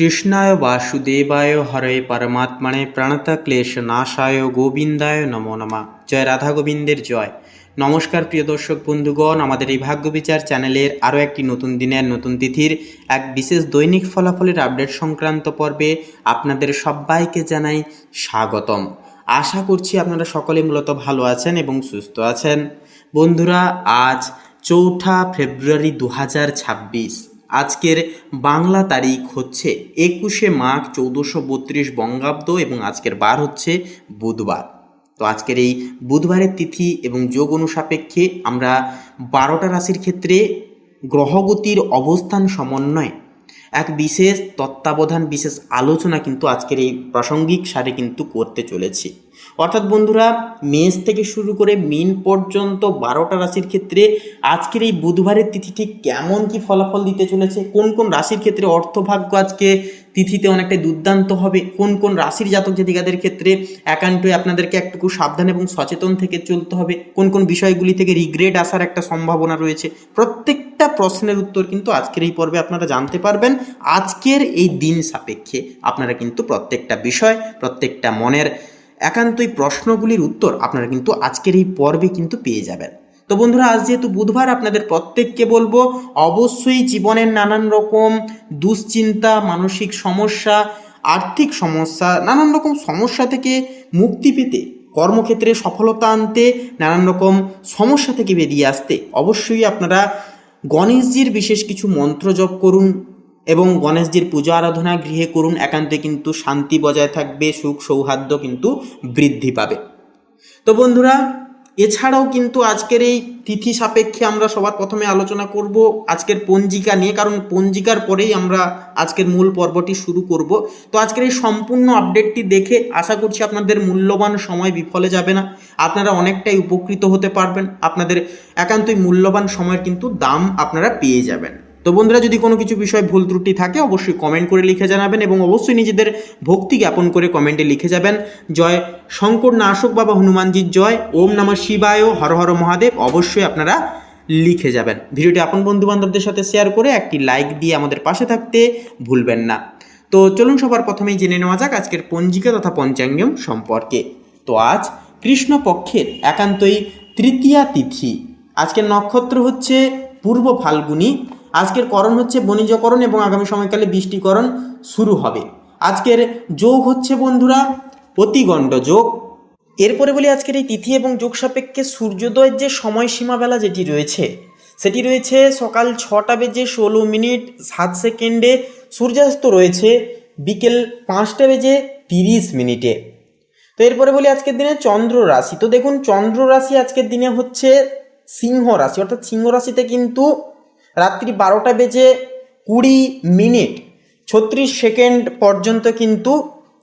কৃষ্ণায় বাসুদেবায় হরে পরমাত্মনে প্রণতক্লেশ নাশায় গোবিন্দায় নমো নমঃ। জয় রাধা গোবিন্দের জয়। নমস্কার প্রিয় দর্শক বন্ধুগণ, আমাদের এই ভাগ্য বিচার চ্যানেলের আরও একটি নতুন দিনের নতুন তিথির এক বিশেষ দৈনিক ফলাফলের আপডেট সংক্রান্ত পর্বে আপনাদের সবাইকে জানাই স্বাগতম। আশা করছি আপনারা সকলে মূলত ভালো আছেন এবং সুস্থ আছেন। বন্ধুরা, আজ 4 ফেব্রুয়ারি 2026। আজকের বাংলা তারিখ হচ্ছে 21 মাঘ 1432 বঙ্গাব্দ এবং আজকের বার হচ্ছে বুধবার। তো আজকের এই বুধবারের তিথি এবং যোগ অনুসাপেক্ষে আমরা 12টা রাশির ক্ষেত্রে গ্রহগতির অবস্থান সমন্বয়ে এক বিশেষ তত্ত্বাবধান বিশেষ আলোচনা কিন্তু আজকের এই প্রাসঙ্গিক সারে কিন্তু করতে চলেছি। অর্থাৎ বন্ধুরা, মেষ থেকে শুরু করে মীন পর্যন্ত 12টা রাশির ক্ষেত্রে আজকের এই বুধবারের তিথি ঠিক কেমন কি ফলাফল দিতে চলেছে, কোন কোন রাশির ক্ষেত্রে অর্থভাগ্য আজকে তিথিতে অনেকটাই দুর্দান্ত হবে, কোন কোন রাশির জাতক জাতিকাদের ক্ষেত্রে একান্তই আপনাদেরকে একটু সাবধান এবং সচেতন থেকে চলতে হবে, কোন কোন বিষয়গুলি থেকে রিগ্রেট আসার একটা সম্ভাবনা রয়েছে, প্রত্যেকটা প্রশ্নের উত্তর কিন্তু আজকের এই পর্বে আপনারা জানতে পারবেন। আজকের এই দিন সাপেক্ষে আপনারা কিন্তু প্রত্যেকটা বিষয়, প্রত্যেকটা মনের একান্তই প্রশ্নগুলির উত্তর আপনারা কিন্তু আজকের এই পর্বে কিন্তু পেয়ে যাবেন। তো বন্ধুরা, আজ যেহেতু বুধবার, আপনাদের প্রত্যেককে বলবো অবশ্যই জীবনের নানান রকম দুশ্চিন্তা, মানসিক সমস্যা, আর্থিক সমস্যা, নানান রকম সমস্যা থেকে মুক্তি পেতে, কর্মক্ষেত্রে সফলতা আনতে, নানান রকম সমস্যা থেকে বেরিয়ে আসতে অবশ্যই আপনারা গণেশজির বিশেষ কিছু মন্ত্র জপ করুন এবং গণেশজির পূজা আরাধনা গৃহে করুন। একান্তে কিন্তু শান্তি বজায় থাকবে, সুখ সৌহার্দ্য কিন্তু বৃদ্ধি পাবে। তো বন্ধুরা, এছাড়াও কিন্তু আজকের এই তিথি সাপেক্ষে আমরা সবার প্রথমে আলোচনা করব আজকের পঞ্জিকা নিয়ে, কারণ পঞ্জিকার পরেই আমরা আজকের মূল পর্বটি শুরু করব। তো আজকের এই সম্পূর্ণ আপডেটটি দেখে আশা করছি আপনাদের মূল্যবান সময় বিফলে যাবে না, আপনারা অনেকটাই উপকৃত হতে পারবেন, আপনাদের একান্তই মূল্যবান সময়ের কিন্তু দাম আপনারা পেয়ে যাবেন। তো বন্ধুরা, যদি কোনো কিছু বিষয় ভুল ত্রুটি থাকে অবশ্যই কমেন্ট করে লিখে জানাবেন এবং অবশ্যই নিজেদের ভক্তি জ্ঞাপন করে কমেন্টে লিখে যাবেন জয় শঙ্কর নাশক বাবা হনুমানজির জয়, ওম নমঃ শিবায়, হর হর মহাদেব অবশ্যই আপনারা লিখে যাবেন। ভিডিওটি আপন বন্ধু বান্ধবদের সাথে শেয়ার করে একটি লাইক দিয়ে আমাদের পাশে থাকতে ভুলবেন না। তো চলুন সবার প্রথমেই জেনে নেওয়া যাক আজকের পঞ্জিকা তথা পঞ্চাঙ্গম সম্পর্কে। তো আজ কৃষ্ণপক্ষের একান্তই তৃতীয়া তিথি, আজকের নক্ষত্র হচ্ছে পূর্ব ফাল্গুনী, আজকের করণ হচ্ছে বণিজকরণ এবং আগামী সময়কালে বৃষ্টিকরণ শুরু হবে। আজকের যোগ হচ্ছে বন্ধুরা অতিগণ্ড যোগ। এরপরে বলি আজকের এই তিথি এবং যোগ সাপেক্ষে সূর্যোদয়ের যে সময়সীমাবেলা যেটি রয়েছে সেটি রয়েছে সকাল 6:16 সূর্যাস্ত রয়েছে বিকেল 5:30। তো এরপরে বলি আজকের দিনে চন্দ্র রাশি। তো দেখুন, চন্দ্র রাশি আজকের দিনে হচ্ছে সিংহ রাশি, অর্থাৎ সিংহ রাশিতে কিন্তু রাত্রি 12:20 পর্যন্ত কিন্তু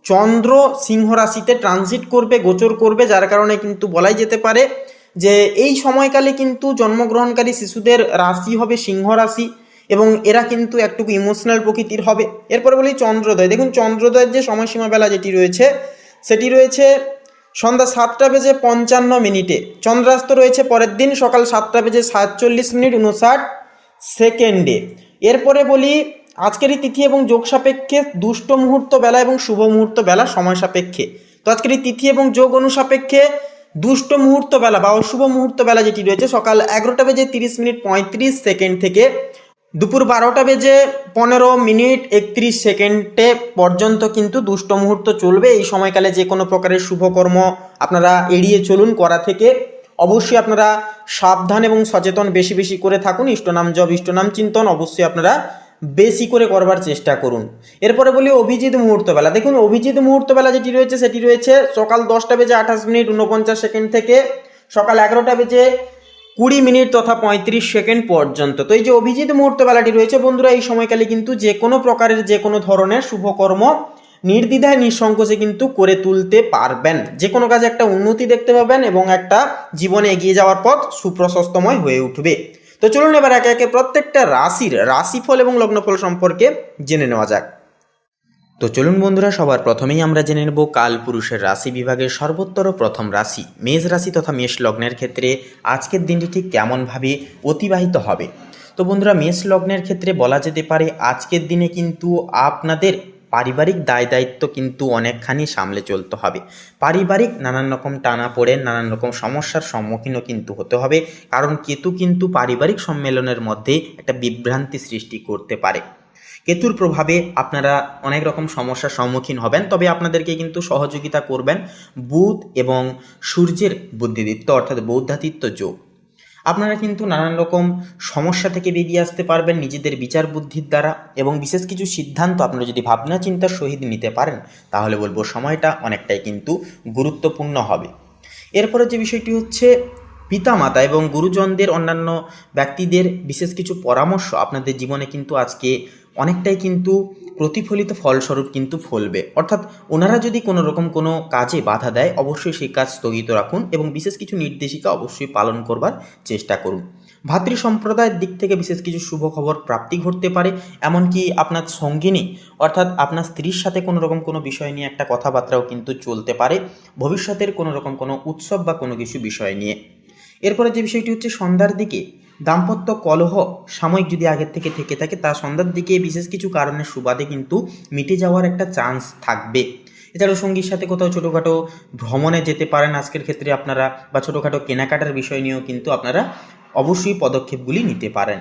চন্দ্র সিংহ রাশিতে ট্রানজিট করবে, গোচর করবে, যার কারণে কিন্তু বলাই যেতে পারে যে এই সময়কালে কিন্তু জন্মগ্রহণকারী শিশুদের রাশি হবে সিংহ রাশি এবং এরা কিন্তু একটু ইমোশনাল প্রকৃতির হবে। এরপরে বলি চন্দ্রোদয়। দেখুন, চন্দ্রোদয়ের যে সময়সীমা বেলা যেটি রয়েছে সেটি রয়েছে সন্ধ্যা 7:55। চন্দ্রাস্ত রয়েছে পরের দিন সকাল 7:47 এরপরে বলি আজকের এই তিথি এবং যোগ সাপেক্ষে দুষ্ট মুহূর্ত বেলা এবং শুভ মুহূর্ত বেলা সময় সাপেক্ষে। তো আজকের এই তিথি এবং যোগ অনুসাপেক্ষে দুষ্ট মুহূর্ত বেলা বা অশুভ মুহূর্ত বেলা যেটি রয়েছে সকাল 11:30 থেকে দুপুর 12:15 পর্যন্ত কিন্তু দুষ্ট মুহূর্ত চলবে। এই সময়কালে যে কোনো প্রকারের শুভকর্ম আপনারা এড়িয়ে চলুন করা থেকে। অবশ্যই আপনারা সাবধান এবং সচেতন বেশি বেশি করে থাকুন। ইষ্টনাম জপ, ইষ্টনাম চিন্তন অবশ্যই আপনারা বেশি করে করবার চেষ্টা করুন। এরপরে বলি অভিজিৎ মুহূর্তবেলা। দেখুন, অভিজিৎ মুহূর্তবেলা যেটি রয়েছে সেটি রয়েছে সকাল 10:28 থেকে সকাল 11:20 তথা 35 পর্যন্ত। তো এই যে অভিজিৎ মুহূর্তবেলাটি রয়েছে বন্ধুরা, এই সময়কালে কিন্তু যে কোনো প্রকারের যে কোনো ধরনের শুভকর্ম নির্দ্বিধায় নিঃসংকোচে কিন্তু করে তুলতে পারবেন। যে কোনো কাজে একটা উন্নতি দেখতে পাবেন এবং একটা জীবনে এগিয়ে যাওয়ার পথ সুপ্রশস্তময় হয়ে উঠবে। তো চলুন এবার একে একে প্রত্যেকটা রাশির রাশিফল এবং লগ্নফল সম্পর্কে জেনে নেওয়া যাক। তো চলুন বন্ধুরা, সবার প্রথমেই আমরা জেনে নেব কালপুরুষের রাশি বিভাগের সর্বোত্তর প্রথম রাশি মেষ রাশি তথা মেষ লগ্নের ক্ষেত্রে আজকের দিনটি ঠিক কেমনভাবে অতিবাহিত হবে। তো বন্ধুরা, মেষ লগ্নের ক্ষেত্রে বলা যেতে পারে আজকের দিনে কিন্তু আপনাদের পারিবারিক দায় দায়িত্ব কিন্তু অনেকখানি সামলে চলতে হবে। পারিবারিক নানান রকম টানাপোড়েন, নানান রকম সমস্যার সম্মুখীনও কিন্তু হতে হবে, কারণ কেতু কিন্তু পারিবারিক সম্মেলনের মধ্যে একটা বিভ্রান্তি সৃষ্টি করতে পারে। কেতুর প্রভাবে আপনারা অনেক রকম সমস্যার সম্মুখীন হবেন, তবে আপনাদেরকে কিন্তু সহযোগিতা করবেন বুধ এবং সূর্যের বুদ্ধিদীপ্ত অর্থাৎ বৌদ্ধাদিত্য যোগ। আপনারা কিন্তু নানান রকম সমস্যা থেকে বেরিয়ে আসতে পারবেন নিজেদের বিচার বুদ্ধির দ্বারা, এবং বিশেষ কিছু সিদ্ধান্ত আপনারা যদি ভাবনা চিন্তার সহিত নিতে পারেন তাহলে বলবো সময়টা অনেকটাই কিন্তু গুরুত্বপূর্ণ হবে। এরপরে যে বিষয়টি হচ্ছে পিতামাতা এবং গুরুজনদের, অন্যান্য ব্যক্তিদের বিশেষ কিছু পরামর্শ আপনাদের জীবনে কিন্তু আজকে অনেকটাই কিন্তু প্রতিফলিত ফলস্বরূপ কিন্তু ফলবে। অর্থাৎ ওনারা যদি কোনো রকম কোনো কাজে বাধা দেয় অবশ্যই সেই কাজ স্থগিত রাখুন এবং বিশেষ কিছু নির্দেশিকা অবশ্যই পালন করবার চেষ্টা করুন। ভাতৃ সম্প্রদায়ের দিক থেকে বিশেষ কিছু শুভ খবর প্রাপ্তি ঘটতে পারে, এমনকি আপনার সঙ্গিনী অর্থাৎ আপনার স্ত্রীর সাথে কোনো রকম কোনো বিষয় নিয়ে একটা কথাবার্তাও কিন্তু চলতে পারে ভবিষ্যতের কোনো রকম কোনো উৎসব বা কোনো কিছু বিষয় নিয়ে। এরপরে যে বিষয়টি হচ্ছে সন্ধ্যার দিকে দাম্পত্য কলহ সাময়িক যদি আগের থেকে থেকে থাকে তা সন্ধ্যার দিকে বিশেষ কিছু কারণের সুবাদে কিন্তু মিটে যাওয়ার একটা চান্স থাকবে। এছাড়াও সঙ্গীর সাথে কোথাও ছোটোখাটো ভ্রমণে যেতে পারেন আজকের ক্ষেত্রে আপনারা, বা ছোটোখাটো কেনাকাটার বিষয় নিয়েও কিন্তু আপনারা অবশ্যই পদক্ষেপগুলি নিতে পারেন।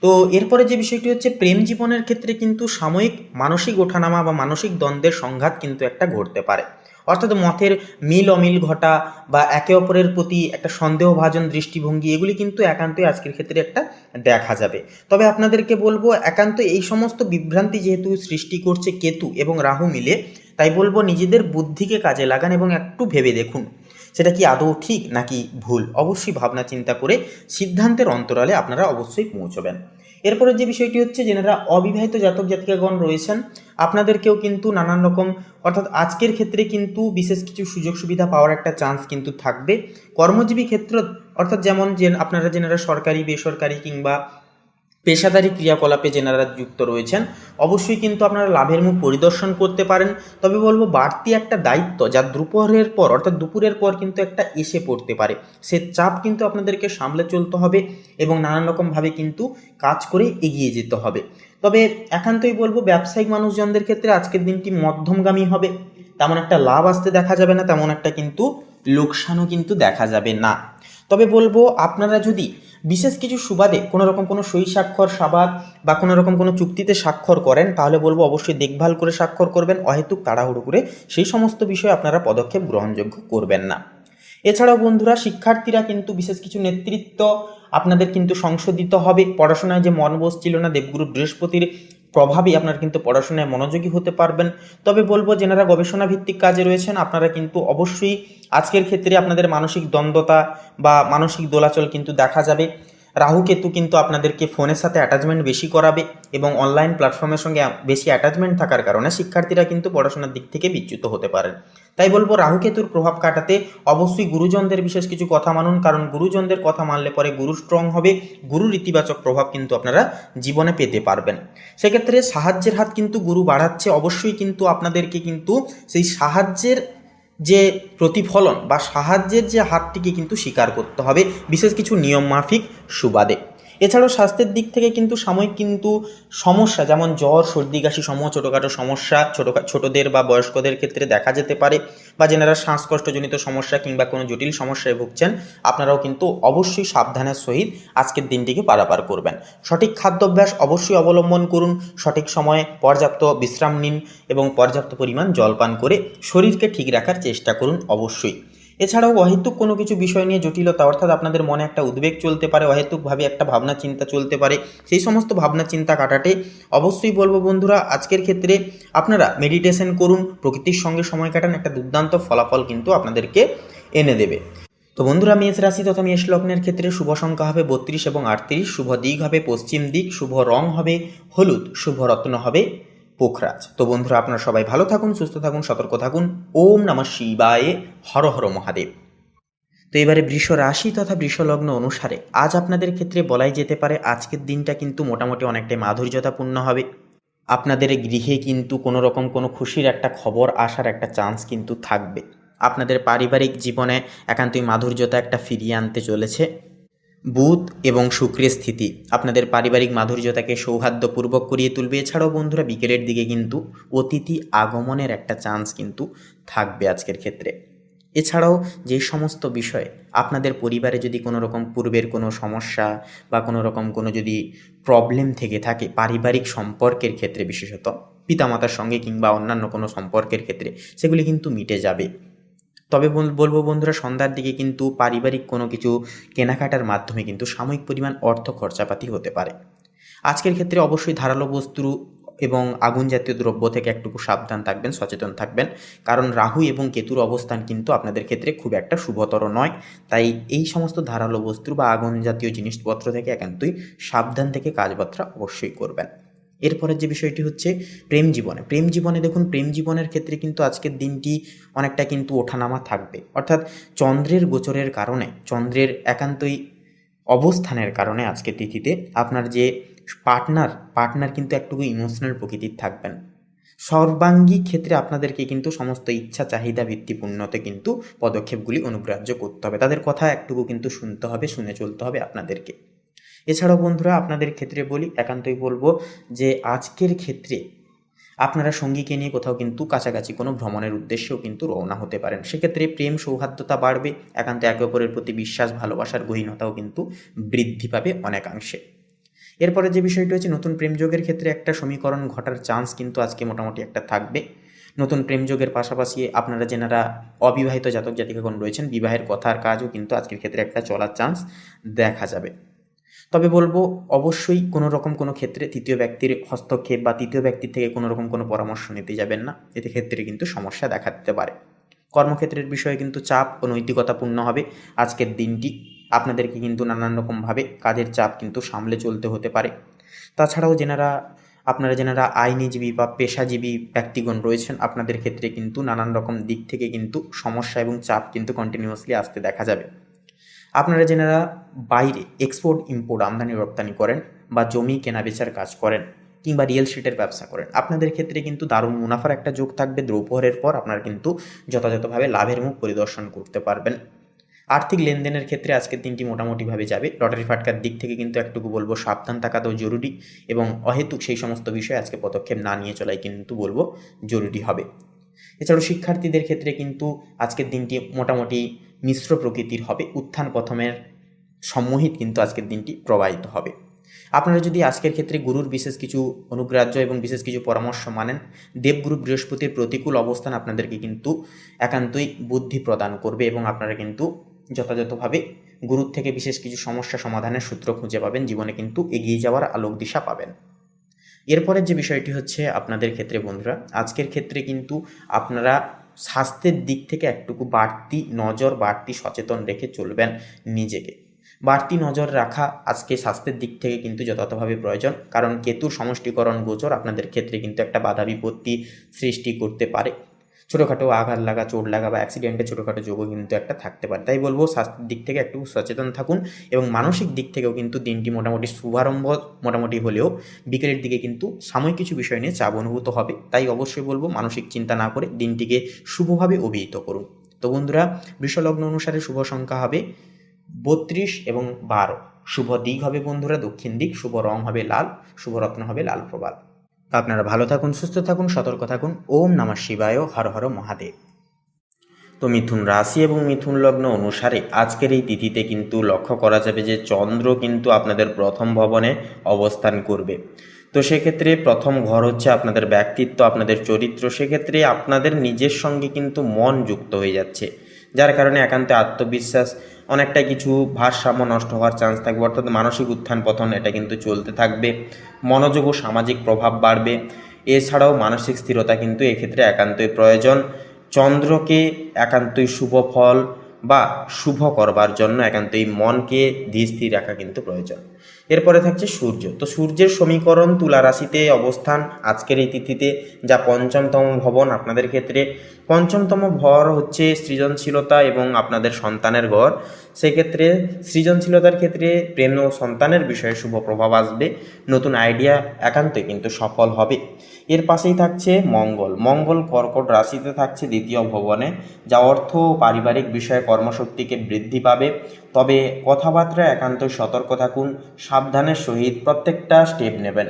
তো এরপরে যে বিষয়টি হচ্ছে প্রেম জীবনের ক্ষেত্রে কিন্তু সাময়িক মানসিক ওঠানামা বা মানসিক দ্বন্দ্বের সংঘাত কিন্তু একটা ঘটতে পারে, অর্থাৎ মতের মিল অমিল ঘটা বা একে অপরের প্রতি একটা সন্দেহভাজন দৃষ্টিভঙ্গি, এগুলি কিন্তু একান্তই আজকের ক্ষেত্রে একটা দেখা যাবে। তবে আপনাদেরকে বলবো একান্ত এই সমস্ত বিভ্রান্তি যেহেতু সৃষ্টি করছে কেতু এবং রাহু মিলে, তাই বলবো নিজেদের বুদ্ধিকে কাজে লাগান এবং একটু ভেবে দেখুন সেটা কি আদৌ ঠিক নাকি ভুল। অবশ্যই ভাবনা চিন্তা করে সিদ্ধান্তের অন্তরালে আপনারা অবশ্যই পৌঁছবেন। এরপরে যে বিষয়টি হচ্ছে যারা অবিবাহিত জাতক জাতিকাগণ রয়েছেন আপনাদেরকেও কিন্তু নানান রকম, অর্থাৎ আজকের ক্ষেত্রে কিন্তু বিশেষ কিছু সুযোগ সুবিধা পাওয়ার একটা চান্স কিন্তু থাকবে। কর্মজীবী ক্ষেত্র অর্থাৎ যেমন যে আপনারা যারা সরকারি বেসরকারি কিংবা পেশাদারি ক্রিয়াকলাপে যারা যুক্ত রয়েছেন অবশ্যই কিন্তু আপনারা লাভের মুখ পরিদর্শন করতে পারেন। তবে বলবো বাড়তি একটা দায়িত্ব যা দুপুরের পর অর্থাৎ দুপুরের পর কিন্তু একটা এসে পড়তে পারে, সে চাপ কিন্তু আপনাদেরকে সামলে চলতে হবে এবং নানান রকমভাবে কিন্তু কাজ করে এগিয়ে যেতে হবে। তবে একান্তই বলবো ব্যবসায়িক মানুষজনদের ক্ষেত্রে আজকের দিনটি মধ্যমগামী হবে, তেমন একটা লাভ আসতে দেখা যাবে না, তেমন একটা কিন্তু লোকসানও কিন্তু দেখা যাবে না। তবে বলবো আপনারা যদি বিশেষ কিছু সুবাদে কোনো রকম কোনো সই স্বাক্ষর সাবাদ বা কোনো রকম কোনো চুক্তিতে স্বাক্ষর করেন তাহলে বলবো অবশ্যই দেখভাল করে স্বাক্ষর করবেন, অহেতুক তাড়াহুড়ো করে সেই সমস্ত বিষয়ে আপনারা পদক্ষেপ গ্রহণযোগ্য করবেন না। এছাড়াও বন্ধুরা শিক্ষার্থীরা কিন্তু বিশেষ কিছু নেতৃত্ব আপনাদের কিন্তু সংশোধিত হবে। পড়াশোনায় যে মন বসছিল না দেবগুরু বৃহস্পতির প্রভাবে আপনারা কিন্তু পড়াশোনায় মনোযোগী হতে পারবেন। তবে বলবো যারা গবেষণা ভিত্তিক কাজে রয়েছেন আপনারা কিন্তু অবশ্যই আজকের ক্ষেত্রে আপনাদের মানসিক দ্বন্দ্বতা বা মানসিক দোলাচল কিন্তু দেখা যাবে। রাহু কেতু কিন্তু আপনাদেরকে ফোনের সাথে অ্যাটাচমেন্ট বেশি করাবে এবং অনলাইন প্ল্যাটফর্মের সঙ্গে বেশি অ্যাটাচমেন্ট থাকার কারণে শিক্ষার্থীরা কিন্তু পড়াশোনার দিক থেকে বিচ্যুত হতে পারেন। তাই বলবো রাহু কেতুর প্রভাব কাটাতে অবশ্যই গুরুজনদের বিশেষ কিছু কথা মানুন, কারণ গুরুজনদের কথা মানলে পরে গুরু স্ট্রং হবে, গুরুর ইতিবাচক প্রভাব কিন্তু আপনারা জীবনে পেতে পারবেন। সেক্ষেত্রে সাহায্যের হাত কিন্তু গুরু বাড়াচ্ছে, অবশ্যই কিন্তু আপনাদেরকে কিন্তু সেই সাহায্যের যে প্রতিফলন বা সাহায্যের যে হাতটিকে কিন্তু স্বীকার করতে হবে বিশেষ কিছু নিয়ম মাফিক সুবাদে। এছাড়াও স্বাস্থ্যের দিক থেকে কিন্তু সাময়িক কিন্তু সমস্যা যেমন জ্বর সর্দি কাশি সমূহ ছোটোখাটো সমস্যা ছোটদের বা বয়স্কদের ক্ষেত্রে দেখা যেতে পারে, বা যারা শ্বাসকষ্টজনিত সমস্যা কিংবা কোনো জটিল সমস্যায় ভুগছেন আপনারাও কিন্তু অবশ্যই সাবধানের সহিত আজকের দিনটিকে পারাপার করবেন। সঠিক খাদ্যাভ্যাস অবশ্যই অবলম্বন করুন, সঠিক সময়ে পর্যাপ্ত বিশ্রাম নিন এবং পর্যাপ্ত পরিমাণ জল পান করে শরীরকে ঠিক রাখার চেষ্টা করুন অবশ্যই। এছাড়াও অহেতুক কোনো কিছু বিষয় নিয়ে জটিলতা অর্থাৎ আপনাদের মনে একটা উদ্বেগ চলতে পারে, অহেতুকভাবে একটা ভাবনা চিন্তা চলতে পারে, সেই সমস্ত ভাবনা চিন্তা কাটাতে অবশ্যই বলবো বন্ধুরা আজকের ক্ষেত্রে আপনারা মেডিটেশন করুন, প্রকৃতির সঙ্গে সময় কাটান, একটা দুর্দান্ত ফলাফল কিন্তু আপনাদেরকে এনে দেবে। তো বন্ধুরা মেষ রাশি তথা মেষ লগ্নের ক্ষেত্রে শুভ সংখ্যা হবে 32 এবং 38, শুভ দিক হবে পশ্চিম দিক, শুভ রং হবে হলুদ, শুভ রত্ন হবে পোখরাজ। তো বন্ধুরা আপনারা সবাই ভালো থাকুন, সুস্থ থাকুন, সতর্ক থাকুন। ওম নমঃ শিবায়, হর হর মহাদেব। তো এবারে বৃষ রাশি তথা বৃষ লগ্ন অনুসারে আজ আপনাদের ক্ষেত্রে বলাই যেতে পারে আজকের দিনটা কিন্তু মোটামুটি অনেকটাই মাধুর্যতাপূর্ণ হবে। আপনাদের গৃহে কিন্তু কোনো রকম কোনো খুশির একটা খবর আসার একটা চান্স কিন্তু থাকবে। আপনাদের পারিবারিক জীবনে একান্তই মাধুর্যতা একটা ফিরিয়ে আনতে চলেছে। বুধ এবং শুক্রের স্থিতি আপনাদের পারিবারিক মাধুর্যতাকে সৌহার্দ্যপূর্বক করিয়ে তুলবে। এছাড়াও বন্ধুরা বিকেলের দিকে কিন্তু অতিথি আগমনের একটা চান্স কিন্তু থাকবে আজকের ক্ষেত্রে। এছাড়াও যে সমস্ত বিষয়ে আপনাদের পরিবারে যদি কোনো রকম পূর্বের কোনো সমস্যা বা কোনো রকম কোনো যদি প্রবলেম থেকে থাকে পারিবারিক সম্পর্কের ক্ষেত্রে, বিশেষত পিতামাতার সঙ্গে কিংবা অন্যান্য কোনো সম্পর্কের ক্ষেত্রে, সেগুলি কিন্তু মিটে যাবে। তবে বলবো বন্ধুরা, সন্ধ্যার দিকে কিন্তু পারিবারিক কোনো কিছু কেনাকাটার মাধ্যমে কিন্তু সাময়িক পরিমাণ অর্থ খরচাপাতি হতে পারে। আজকের ক্ষেত্রে অবশ্যই ধারালো বস্তু এবং আগুন জাতীয় দ্রব্য থেকে একটুকু সাবধান থাকবেন, সচেতন থাকবেন, কারণ রাহু এবং কেতুর অবস্থান কিন্তু আপনাদের ক্ষেত্রে খুব একটা শুভতর নয়। তাই এই সমস্ত ধারালো বস্তু বা আগুন জাতীয় জিনিসপত্র থেকে একান্তই সাবধান থেকে কাজবার্তা অবশ্যই করবেন। এরপরের যে বিষয়টি হচ্ছে প্রেম জীবনে দেখুন, প্রেম জীবনের ক্ষেত্রে কিন্তু আজকের দিনটি অনেকটা কিন্তু ওঠানামা থাকবে। অর্থাৎ চন্দ্রের গোচরের কারণে, চন্দ্রের একান্তই অবস্থানের কারণে আজকের তিথিতে আপনার যে পার্টনার কিন্তু একটুকু ইমোশনাল প্রকৃতির থাকবেন। সর্বাঙ্গী ক্ষেত্রে আপনাদেরকে কিন্তু সমস্ত ইচ্ছা চাহিদা ভিত্তিপূর্ণতে কিন্তু পদক্ষেপগুলি অনুগ্রাহ্য করতে হবে। তাদের কথা একটুকু কিন্তু শুনতে হবে, শুনে চলতে হবে আপনাদেরকে। এছাড়াও বন্ধুরা আপনাদের ক্ষেত্রে বলি, একান্তই বলবো যে আজকের ক্ষেত্রে আপনারা সঙ্গীকে নিয়ে কোথাও কিন্তু কাছাকাছি কোনো ভ্রমণের উদ্দেশ্যেও কিন্তু রওনা হতে পারেন। সেক্ষেত্রে প্রেম সৌহার্দ্যতা বাড়বে, একান্ত একে অপরের প্রতি বিশ্বাস ভালোবাসার গহীনতাও কিন্তু বৃদ্ধি পাবে অনেকাংশে। এরপরে যে বিষয়টি হচ্ছে নতুন প্রেমযোগের ক্ষেত্রে একটা সমীকরণ ঘটার চান্স কিন্তু আজকে মোটামুটি একটা থাকবে। নতুন প্রেমযোগের পাশাপাশি আপনারা যেনারা অবিবাহিত জাতক জাতিকাগণ রয়েছেন, বিবাহের কথার কাজও কিন্তু আজকের ক্ষেত্রে একটা চলার চান্স দেখা যাবে। তবে বলবো অবশ্যই কোনো রকম কোনো ক্ষেত্রে তৃতীয় ব্যক্তির হস্তক্ষেপ বা তৃতীয় ব্যক্তির থেকে কোনো রকম কোনো পরামর্শ নিতে যাবেন না, এতে ক্ষেত্রে কিন্তু সমস্যা দেখা দিতে পারে। কর্মক্ষেত্রের বিষয়ে কিন্তু চাপ ও নৈতিকতাপূর্ণ হবে আজকের দিনটি। আপনাদেরকে কিন্তু নানান রকমভাবে কাজের চাপ কিন্তু সামলে চলতে হতে পারে। তাছাড়াও যেনারা আইনজীবী বা পেশাজীবী ব্যক্তিগণ রয়েছেন, আপনাদের ক্ষেত্রে কিন্তু নানান রকম দিক থেকে কিন্তু সমস্যা এবং চাপ কিন্তু কন্টিনিউয়াসলি আসতে দেখা যাবে। আপনারা যেনারা বাইরে এক্সপোর্ট ইম্পোর্ট আমদানি রপ্তানি করেন বা জমি কেনাবেচার কাজ করেন কিংবা রিয়েল এস্টেটের ব্যবসা করেন, আপনাদের ক্ষেত্রে কিন্তু দারুণ মুনাফার একটা যোগ থাকবে। দ্রৌপহরের পর আপনারা কিন্তু যথাযথভাবে লাভের মুখ পরিদর্শন করতে পারবেন। আর্থিক লেনদেনের ক্ষেত্রে আজকের দিনটি মোটামুটিভাবে যাবে। লটারি ফাটকার দিক থেকে কিন্তু একটুকু বলবো সাবধান থাকাটাও জরুরি, এবং অহেতুক সেই সমস্ত বিষয়ে আজকে পদক্ষেপ না নিয়ে চলাই কিন্তু বলবো জরুরি হবে। এছাড়াও শিক্ষার্থীদের ক্ষেত্রে কিন্তু আজকের দিনটি মোটামুটি মিশ্র প্রকৃতির হবে। উত্থান পতনের সম্মোহিত কিন্তু আজকের দিনটি প্রবাহিত হবে। আপনারা যদি আজকের ক্ষেত্রে গুরুর বিশেষ কিছু অনুগ্রাহ্য এবং বিশেষ কিছু পরামর্শ মানেন, দেবগুরু বৃহস্পতির প্রতিকূল অবস্থান আপনাদেরকে কিন্তু একান্তই বুদ্ধি প্রদান করবে এবং আপনারা কিন্তু যথাযথভাবে গুরুর থেকে বিশেষ কিছু সমস্যা সমাধানের সূত্র খুঁজে পাবেন, জীবনে কিন্তু এগিয়ে যাওয়ার আলোক দিশা পাবেন। এরপরের যে বিষয়টি হচ্ছে আপনাদের ক্ষেত্রে বন্ধুরা, আজকের ক্ষেত্রে কিন্তু আপনারা স্বাস্থ্যের দিক থেকে একটুকু বাড়তি নজর, বাড়তি সচেতন রেখে চলবেন নিজেকে। বাড়তি নজর রাখা আজকে স্বাস্থ্যের দিক থেকে কিন্তু যথাযথভাবে প্রয়োজন, কারণ কেতুর সমষ্টিকরণ গোচর আপনাদের ক্ষেত্রে কিন্তু একটা বাধা বিপত্তি সৃষ্টি করতে পারে। ছোটোখাটো আঘাত লাগা, চোট লাগা বা অ্যাক্সিডেন্টের ছোটোখাটো যোগও কিন্তু একটা থাকতে পারে। তাই বলবো স্বাস্থ্যের দিক থেকে একটু সচেতন থাকুন, এবং মানসিক দিক থেকেও কিন্তু দিনটি মোটামুটি শুভারম্ভ মোটামুটি হলেও বিকেলের দিকে কিন্তু সাময়িক কিছু বিষয় নিয়ে চাপ অনুভূত হবে। তাই অবশ্যই বলবো মানসিক চিন্তা না করে দিনটিকে শুভভাবে অভিহিত করুন। তো বন্ধুরা, বৃষলগ্ন অনুসারে শুভ সংখ্যা হবে 32 এবং 12। শুভ দিক হবে বন্ধুরা দক্ষিণ দিক, শুভ রং হবে লাল, শুভ রত্ন হবে লাল প্রবাল। আপনারা ভালো থাকুন, সুস্থ থাকুন, সতর্ক থাকুন। ওম নমঃ শিবায়, হর হর মহাদেব। তো মিথুন রাশি এবং মিথুন লগ্ন অনুসারে আজকের এই তিথিতে কিন্তু লক্ষ্য করা যাবে যে চন্দ্র কিন্তু আপনাদের প্রথম ভবনে অবস্থান করবে। তো সেক্ষেত্রে প্রথম ঘর হচ্ছে আপনাদের ব্যক্তিত্ব, আপনাদের চরিত্র। সেক্ষেত্রে আপনাদের নিজের সঙ্গে কিন্তু মন যুক্ত হয়ে যাচ্ছে, যার কারণে একান্তে আত্মবিশ্বাস অনেকটা কিছু ভারসাম্য নষ্ট হওয়ার চান্স থাকবে। অর্থাৎ মানসিক উত্থান পতন এটা কিন্তু চলতে থাকবে। মনোযোগ ও সামাজিক প্রভাব বাড়বে। এছাড়াও মানসিক স্থিরতা কিন্তু এক্ষেত্রে একান্তই প্রয়োজন। চন্দ্রকে একান্তই শুভ ফল বা শুভ করবার জন্য একান্তই মনকে ধীর স্থির রাখা কিন্তু প্রয়োজন। এরপরে থাকছে সূর্য। তো সূর্যের সমীকরণ তুলা রাশিতে অবস্থান আজকের এই তিথিতে, যা পঞ্চমতম ভবন আপনাদের ক্ষেত্রে। পঞ্চমতম ঘর হচ্ছে সৃজনশীলতা এবং আপনাদের সন্তানের ঘর। সেক্ষেত্রে সৃজনশীলতার ক্ষেত্রে প্রেম ও সন্তানের বিষয়ে শুভ প্রভাব আসবে। নতুন আইডিয়া একান্তই কিন্তু সফল হবে। এর পাশেই থাকছে মঙ্গল কর্কট রাশিতে থাকছে দ্বিতীয় ভবনে, যা অর্থ ও পারিবারিক বিষয়ে কর্মশক্তিকে বৃদ্ধি পাবে। তবে কথাবার্তায় একান্ত সতর্ক থাকুন, সাবধানের সহিত প্রত্যেকটা স্টেপ নেবেন।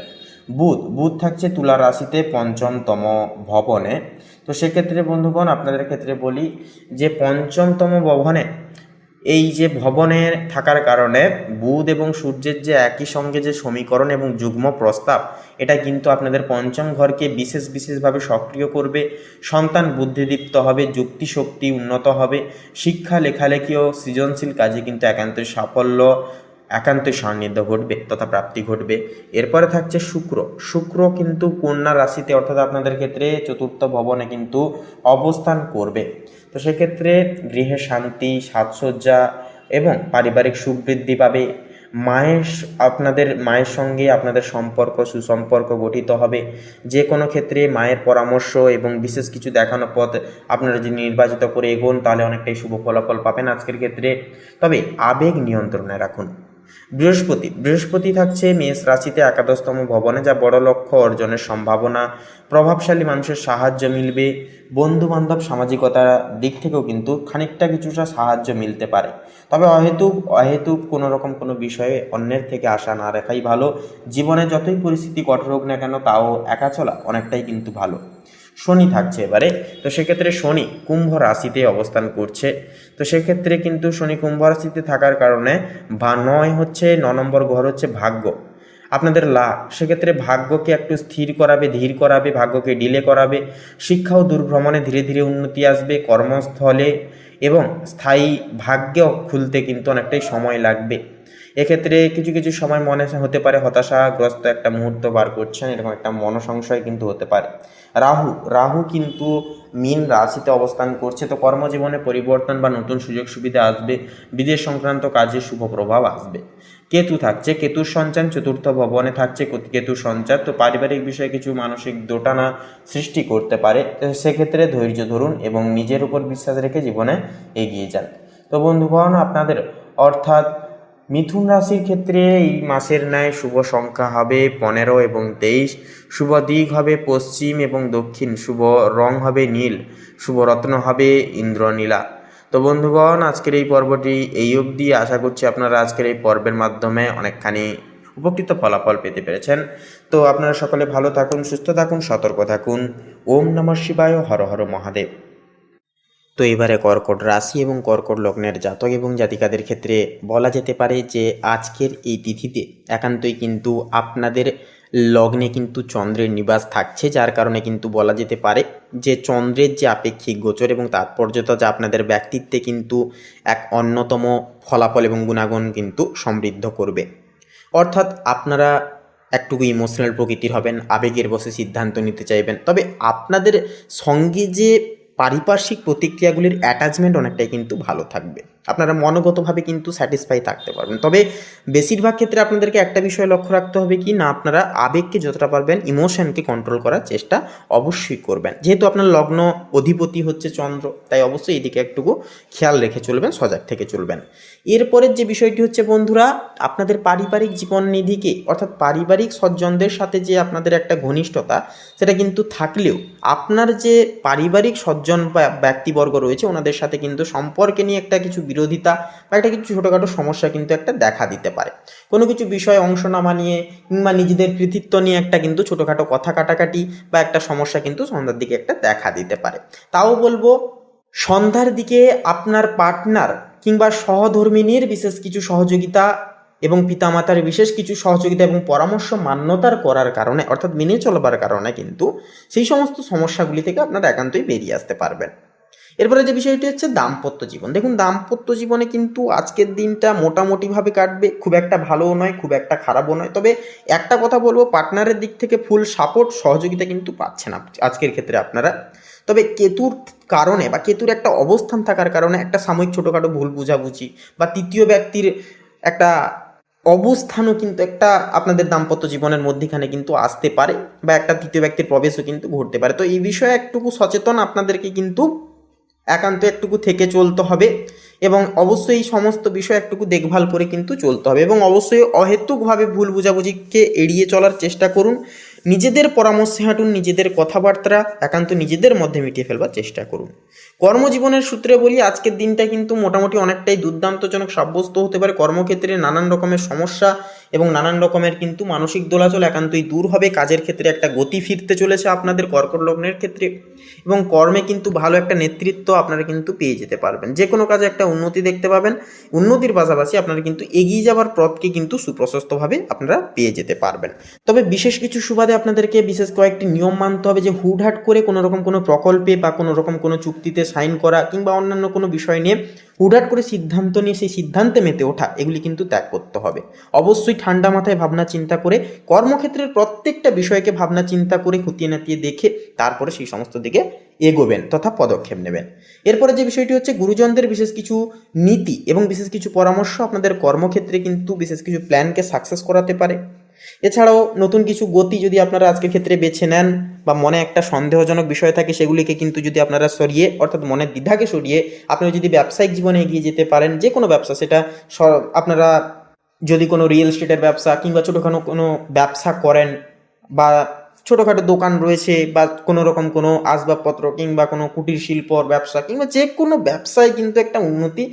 বুধ থাকছে তুলা রাশিতে পঞ্চমতম ভবনে। তো সেক্ষেত্রে বন্ধুগণ আপনাদের ক্ষেত্রে বলি যে পঞ্চমতম ভবনে এই যে ভবনে থাকার কারণে বুধ এবং সূর্যের যে একই সঙ্গে যে সমীকরণ এবং যুগ্ম প্রস্তাব, এটা কিন্তু আপনাদের পঞ্চম ঘরকে বিশেষভাবে সক্রিয় করবে। সন্তান বুদ্ধিদীপ্ত হবে, যুক্তিশক্তি উন্নত হবে, শিক্ষা লেখালেখি ও সৃজনশীল কাজে কিন্তু একান্তই সাফল্য, একান্তই সান্নিধ্য ঘটবে তথা প্রাপ্তি ঘটবে। এরপরে থাকছে শুক্র কিন্তু কন্যা রাশিতে অর্থাৎ আপনাদের ক্ষেত্রে চতুর্থ ভবনে কিন্তু অবস্থান করবে। তো সেক্ষেত্রে গৃহে শান্তি, সাজসজ্জা এবং পারিবারিক সুখ বৃদ্ধি পাবে। আপনাদের মায়ের সঙ্গে আপনাদের সুসম্পর্ক গঠিত হবে। যে কোনো ক্ষেত্রে মায়ের পরামর্শ এবং বিশেষ কিছু দেখানো পথ আপনারা যদি নির্বাচিত করে এগোন তাহলে অনেকটাই শুভ ফলাফল পাবেন আজকের ক্ষেত্রে। তবে আবেগ নিয়ন্ত্রণে রাখুন। বৃহস্পতি থাকছে মেষ রাশিতে একাদশতম ভবনে, যা বড় লক্ষ্য অর্জনের সম্ভাবনা। প্রভাবশালী মানুষের সাহায্য মিলবে। বন্ধু বান্ধব সামাজিকতার দিক থেকেও কিন্তু খানিকটা কিছুটা সাহায্য মিলতে পারে। তবে অহেতুক কোনো বিষয়ে অন্যের থেকে আশা না রাখাই ভালো। জীবনে যতই পরিস্থিতি কঠোর হোক না কেন তাও একা চলা অনেকটাই কিন্তু ভালো। শনি থাকছে এবারে। তো সেক্ষেত্রে শনি কুম্ভ রাশিতে অবস্থান করছে। তো সেক্ষেত্রে কিন্তু শনি কুম্ভ রাশিতে থাকার কারণে 9 নম্বর ঘর হচ্ছে ভাগ্য, আপনাদের সেক্ষেত্রে ভাগ্যকে একটু স্থির করাবে, ধীর করাবে, ভাগ্যকে ডিলে করাবে। শিক্ষা ও দূরভ্রমণে ধীরে ধীরে উন্নতি আসবে কর্মস্থলে, এবং স্থায়ী ভাগ্য খুলতে কিন্তু অনেকটাই সময় লাগবে। এক্ষেত্রে কিছু সময় মনে হতে পারে হতাশাগ্রস্ত একটা মুহূর্ত বার করছেন, এরকম একটা মনসংশয় কিন্তু হতে পারে। রাহু কিন্তু মীন রাশিতে অবস্থান করছে। তো কর্মজীবনে পরিবর্তন বা নতুন সুযোগ সুবিধা আসবে। বিদেশ সংক্রান্ত কাজে শুভ প্রভাব আসবে। কেতু থাকছে, কেতুর সঞ্চার চতুর্থ ভবনে থাকছে কেতুর সঞ্চার। তো পারিবারিক বিষয়ে কিছু মানসিক দোটানা সৃষ্টি করতে পারে। সেক্ষেত্রে ধৈর্য ধরুন এবং নিজের উপর বিশ্বাস রেখে জীবনে এগিয়ে যান। তো বন্ধুগণ আপনাদের অর্থাৎ মিথুন রাশির ক্ষেত্রে এই মাসের ন্যায় শুভ সংখ্যা হবে 15 এবং 23। শুভ দিক হবে পশ্চিম এবং দক্ষিণ। শুভ রং হবে নীল। শুভ রত্ন হবে ইন্দ্রনীলা। তো বন্ধুগণ আজকের এই পর্বটি এই অবধি। আশা করছি আপনারা আজকের এই পর্বের মাধ্যমে অনেকখানি উপকৃত ফলাফল পেতে পেরেছেন। তো আপনারা সকলে ভালো থাকুন, সুস্থ থাকুন, সতর্ক থাকুন। ওম নমঃ শিবায়, হর হর মহাদেব। তো এবারে কর্কট রাশি এবং কর্কট লগ্নের জাতক এবং জাতিকাদের ক্ষেত্রে বলা যেতে পারে যে আজকের এই তিথিতে একান্তই কিন্তু আপনাদের লগ্নে কিন্তু চন্দ্রের নিবাস থাকছে, যার কারণে কিন্তু বলা যেতে পারে যে চন্দ্রের যে আপেক্ষিক গোচর এবং তাৎপর্যতা যা আপনাদের ব্যক্তিত্বে কিন্তু এক অন্যতম ফলাফল এবং গুণাগুণ কিন্তু সমৃদ্ধ করবে। অর্থাৎ আপনারা একটুকু ইমোশনাল প্রকৃতির হবেন, আবেগের বশে সিদ্ধান্ত নিতে চাইবেন। তবে আপনাদের সঙ্গে যে পারিপার্শ্বিক প্রতিক্রিয়াগুলির অ্যাটাচমেন্ট অনেকটাই কিন্তু ভালো থাকবে। আপনারা মনোগতভাবে কিন্তু স্যাটিসফাই থাকতে পারবেন। তবে বেশিরভাগ ক্ষেত্রে আপনাদেরকে একটা বিষয় লক্ষ্য রাখতে হবে কি না, আপনারা আবেগকে যতটা পারবেন ইমোশনকে কন্ট্রোল করার চেষ্টা অবশ্যই করবেন। যেহেতু আপনার লগ্ন অধিপতি হচ্ছে চন্দ্র, তাই অবশ্যই এদিকে একটুকু খেয়াল রেখে চলবেন, সজাগ থেকে চলবেন। এরপরের যে বিষয়টি হচ্ছে বন্ধুরা, আপনাদের পারিবারিক জীবন নিধিকে অর্থাৎ পারিবারিক সজ্জনদের সাথে যে আপনাদের একটা ঘনিষ্ঠতা সেটা কিন্তু থাকলেও আপনার যে পারিবারিক সজ্জন বা ব্যক্তিবর্গ রয়েছে ওনাদের সাথে কিন্তু সম্পর্কে নিয়ে একটা কিছু বিরোধিতা বা একটা কিছু ছোটোখাটো সমস্যা কিন্তু একটা দেখা দিতে পারে। কোনো কিছু বিষয়ে অংশ না মানিয়ে কিংবা নিজেদের কৃতিত্ব নিয়ে একটা কিন্তু ছোটোখাটো কথা কাটাকাটি বা একটা সমস্যা কিন্তু সন্ধ্যার দিকে একটা দেখা দিতে পারে। তাও বলবো সন্ধ্যার দিকে আপনার পার্টনার কিংবা সহধর্মিনীর বিশেষ কিছু সহযোগিতা এবং পিতামাতার বিশেষ কিছু সহযোগিতা এবং পরামর্শ মান্যতার করার কারণে অর্থাৎ মেনে চলবার কারণে কিন্তু সেই সমস্ত সমস্যাগুলি থেকে আপনারা একান্তই বেরিয়ে আসতে পারবেন। এরপরে যে বিষয়টি হচ্ছে দাম্পত্য জীবন। দেখুন দাম্পত্য জীবনে কিন্তু আজকের দিনটা মোটামুটিভাবে কাটবে, খুব একটা ভালোও নয় খুব একটা খারাপও নয়। তবে একটা কথা বলবো, পার্টনারের দিক থেকে ফুল সাপোর্ট সহযোগিতা কিন্তু পাচ্ছেন আজকের ক্ষেত্রে আপনারা। তবে কেতুর কারণে বা কেতুর একটা অবস্থান থাকার কারণে একটা সাময়িক ছোটোখাটো ভুল বোঝাবুঝি বা তৃতীয় ব্যক্তির একটা অবস্থানও কিন্তু একটা আপনাদের দাম্পত্য জীবনের মধ্যেখানে কিন্তু আসতে পারে বা একটা তৃতীয় ব্যক্তির প্রবেশও কিন্তু ঘটতে পারে। তো এই বিষয়ে একটুকু সচেতন আপনাদেরকে কিন্তু একান্ত একটুকু থেকে চলতে হবে এবং অবশ্যই এই সমস্ত বিষয় একটুকু দেখভাল করে কিন্তু চলতে হবে এবং অবশ্যই অহেতুকভাবে ভুল বোঝাবুঝিকে এড়িয়ে চলার চেষ্টা করুন। নিজেদের পরামর্শে হাঁটুন, নিজেদের কথাবার্তা একান্ত নিজেদের মধ্যে মিটিয়ে ফেলবার চেষ্টা করুন। কর্মজীবনের সূত্রে বলি, আজকের দিনটা কিন্তু মোটামুটি অনেকটাই দুর্দান্তজনক সাব্যস্ত হতে পারে। কর্মক্ষেত্রে নানান রকমের সমস্যা এবং নানান রকমের কিন্তু মানসিক দোলাচল একান্তই দূর হবে। কাজের ক্ষেত্রে একটা গতি ফিরতে চলেছে আপনাদের কর্কট লগ্নের ক্ষেত্রে, এবং কর্মে কিন্তু ভালো একটা নেতৃত্ব আপনারা কিন্তু পেয়ে যেতে পারবেন। যে কোনো কাজে একটা উন্নতি দেখতে পাবেন। উন্নতির পাশাপাশি আপনারা কিন্তু এগিয়ে যাওয়ার পথকে কিন্তু সুপ্রশস্তভাবে আপনারা পেয়ে যেতে পারবেন। তবে বিশেষ কিছু সুবাদে আপনাদেরকে বিশেষ কয়েকটি নিয়ম মানতে হবে, যে হুটহাট করে কোনো রকম কোনো প্রকল্পে বা কোনো রকম কোনো চুক্তিতে সাইন করা কিংবা অন্যান্য কোনো বিষয় নিয়ে হুটহাট করে সিদ্ধান্ত নিয়ে সেই সিদ্ধান্তে মেতে ওঠা, এগুলি কিন্তু ত্যাগ করতে হবে। অবশ্যই ঠান্ডা মাথায় ভাবনা চিন্তা করে কর্মক্ষেত্রের প্রত্যেকটা বিষয়কে ভাবনা চিন্তা করে খতিয়ে নাতিয়ে দেখে তারপরে সেই সমস্ত দিকে এগোবেন তথা পদক্ষেপ নেবেন। এরপরে যে বিষয়টি হচ্ছে, গুরুজনদের বিশেষ কিছু নীতি এবং বিশেষ কিছু পরামর্শ আপনাদের কর্মক্ষেত্রে কিন্তু বিশেষ কিছু প্ল্যানকে সাকসেস করাতে পারে। এছাড়াও নতুন কিছু গতি যদি আপনারা আজকের ক্ষেত্রে বেছে নেন বা মনে একটা সন্দেহজনক বিষয় থাকে, সেগুলিকে কিন্তু যদি আপনারা সরিয়ে, অর্থাৎ মনের দ্বিধাকে সরিয়ে আপনি যদি ব্যবসায়িক জীবনে এগিয়ে যেতে পারেন, যে কোনো ব্যবসা, সেটা আপনারা যদি কোনো রিয়েল এস্টেটের ব্যবসা কিংবা ছোটোখাটো কোনো ব্যবসা করেন বা ছোটোখাটো দোকান রয়েছে বা কোনো রকম কোনো আসবাবপত্র কিংবা কোনো কুটির শিল্পর ব্যবসা কিংবা যে কোনো ব্যবসায় কিন্তু একটা উন্নতি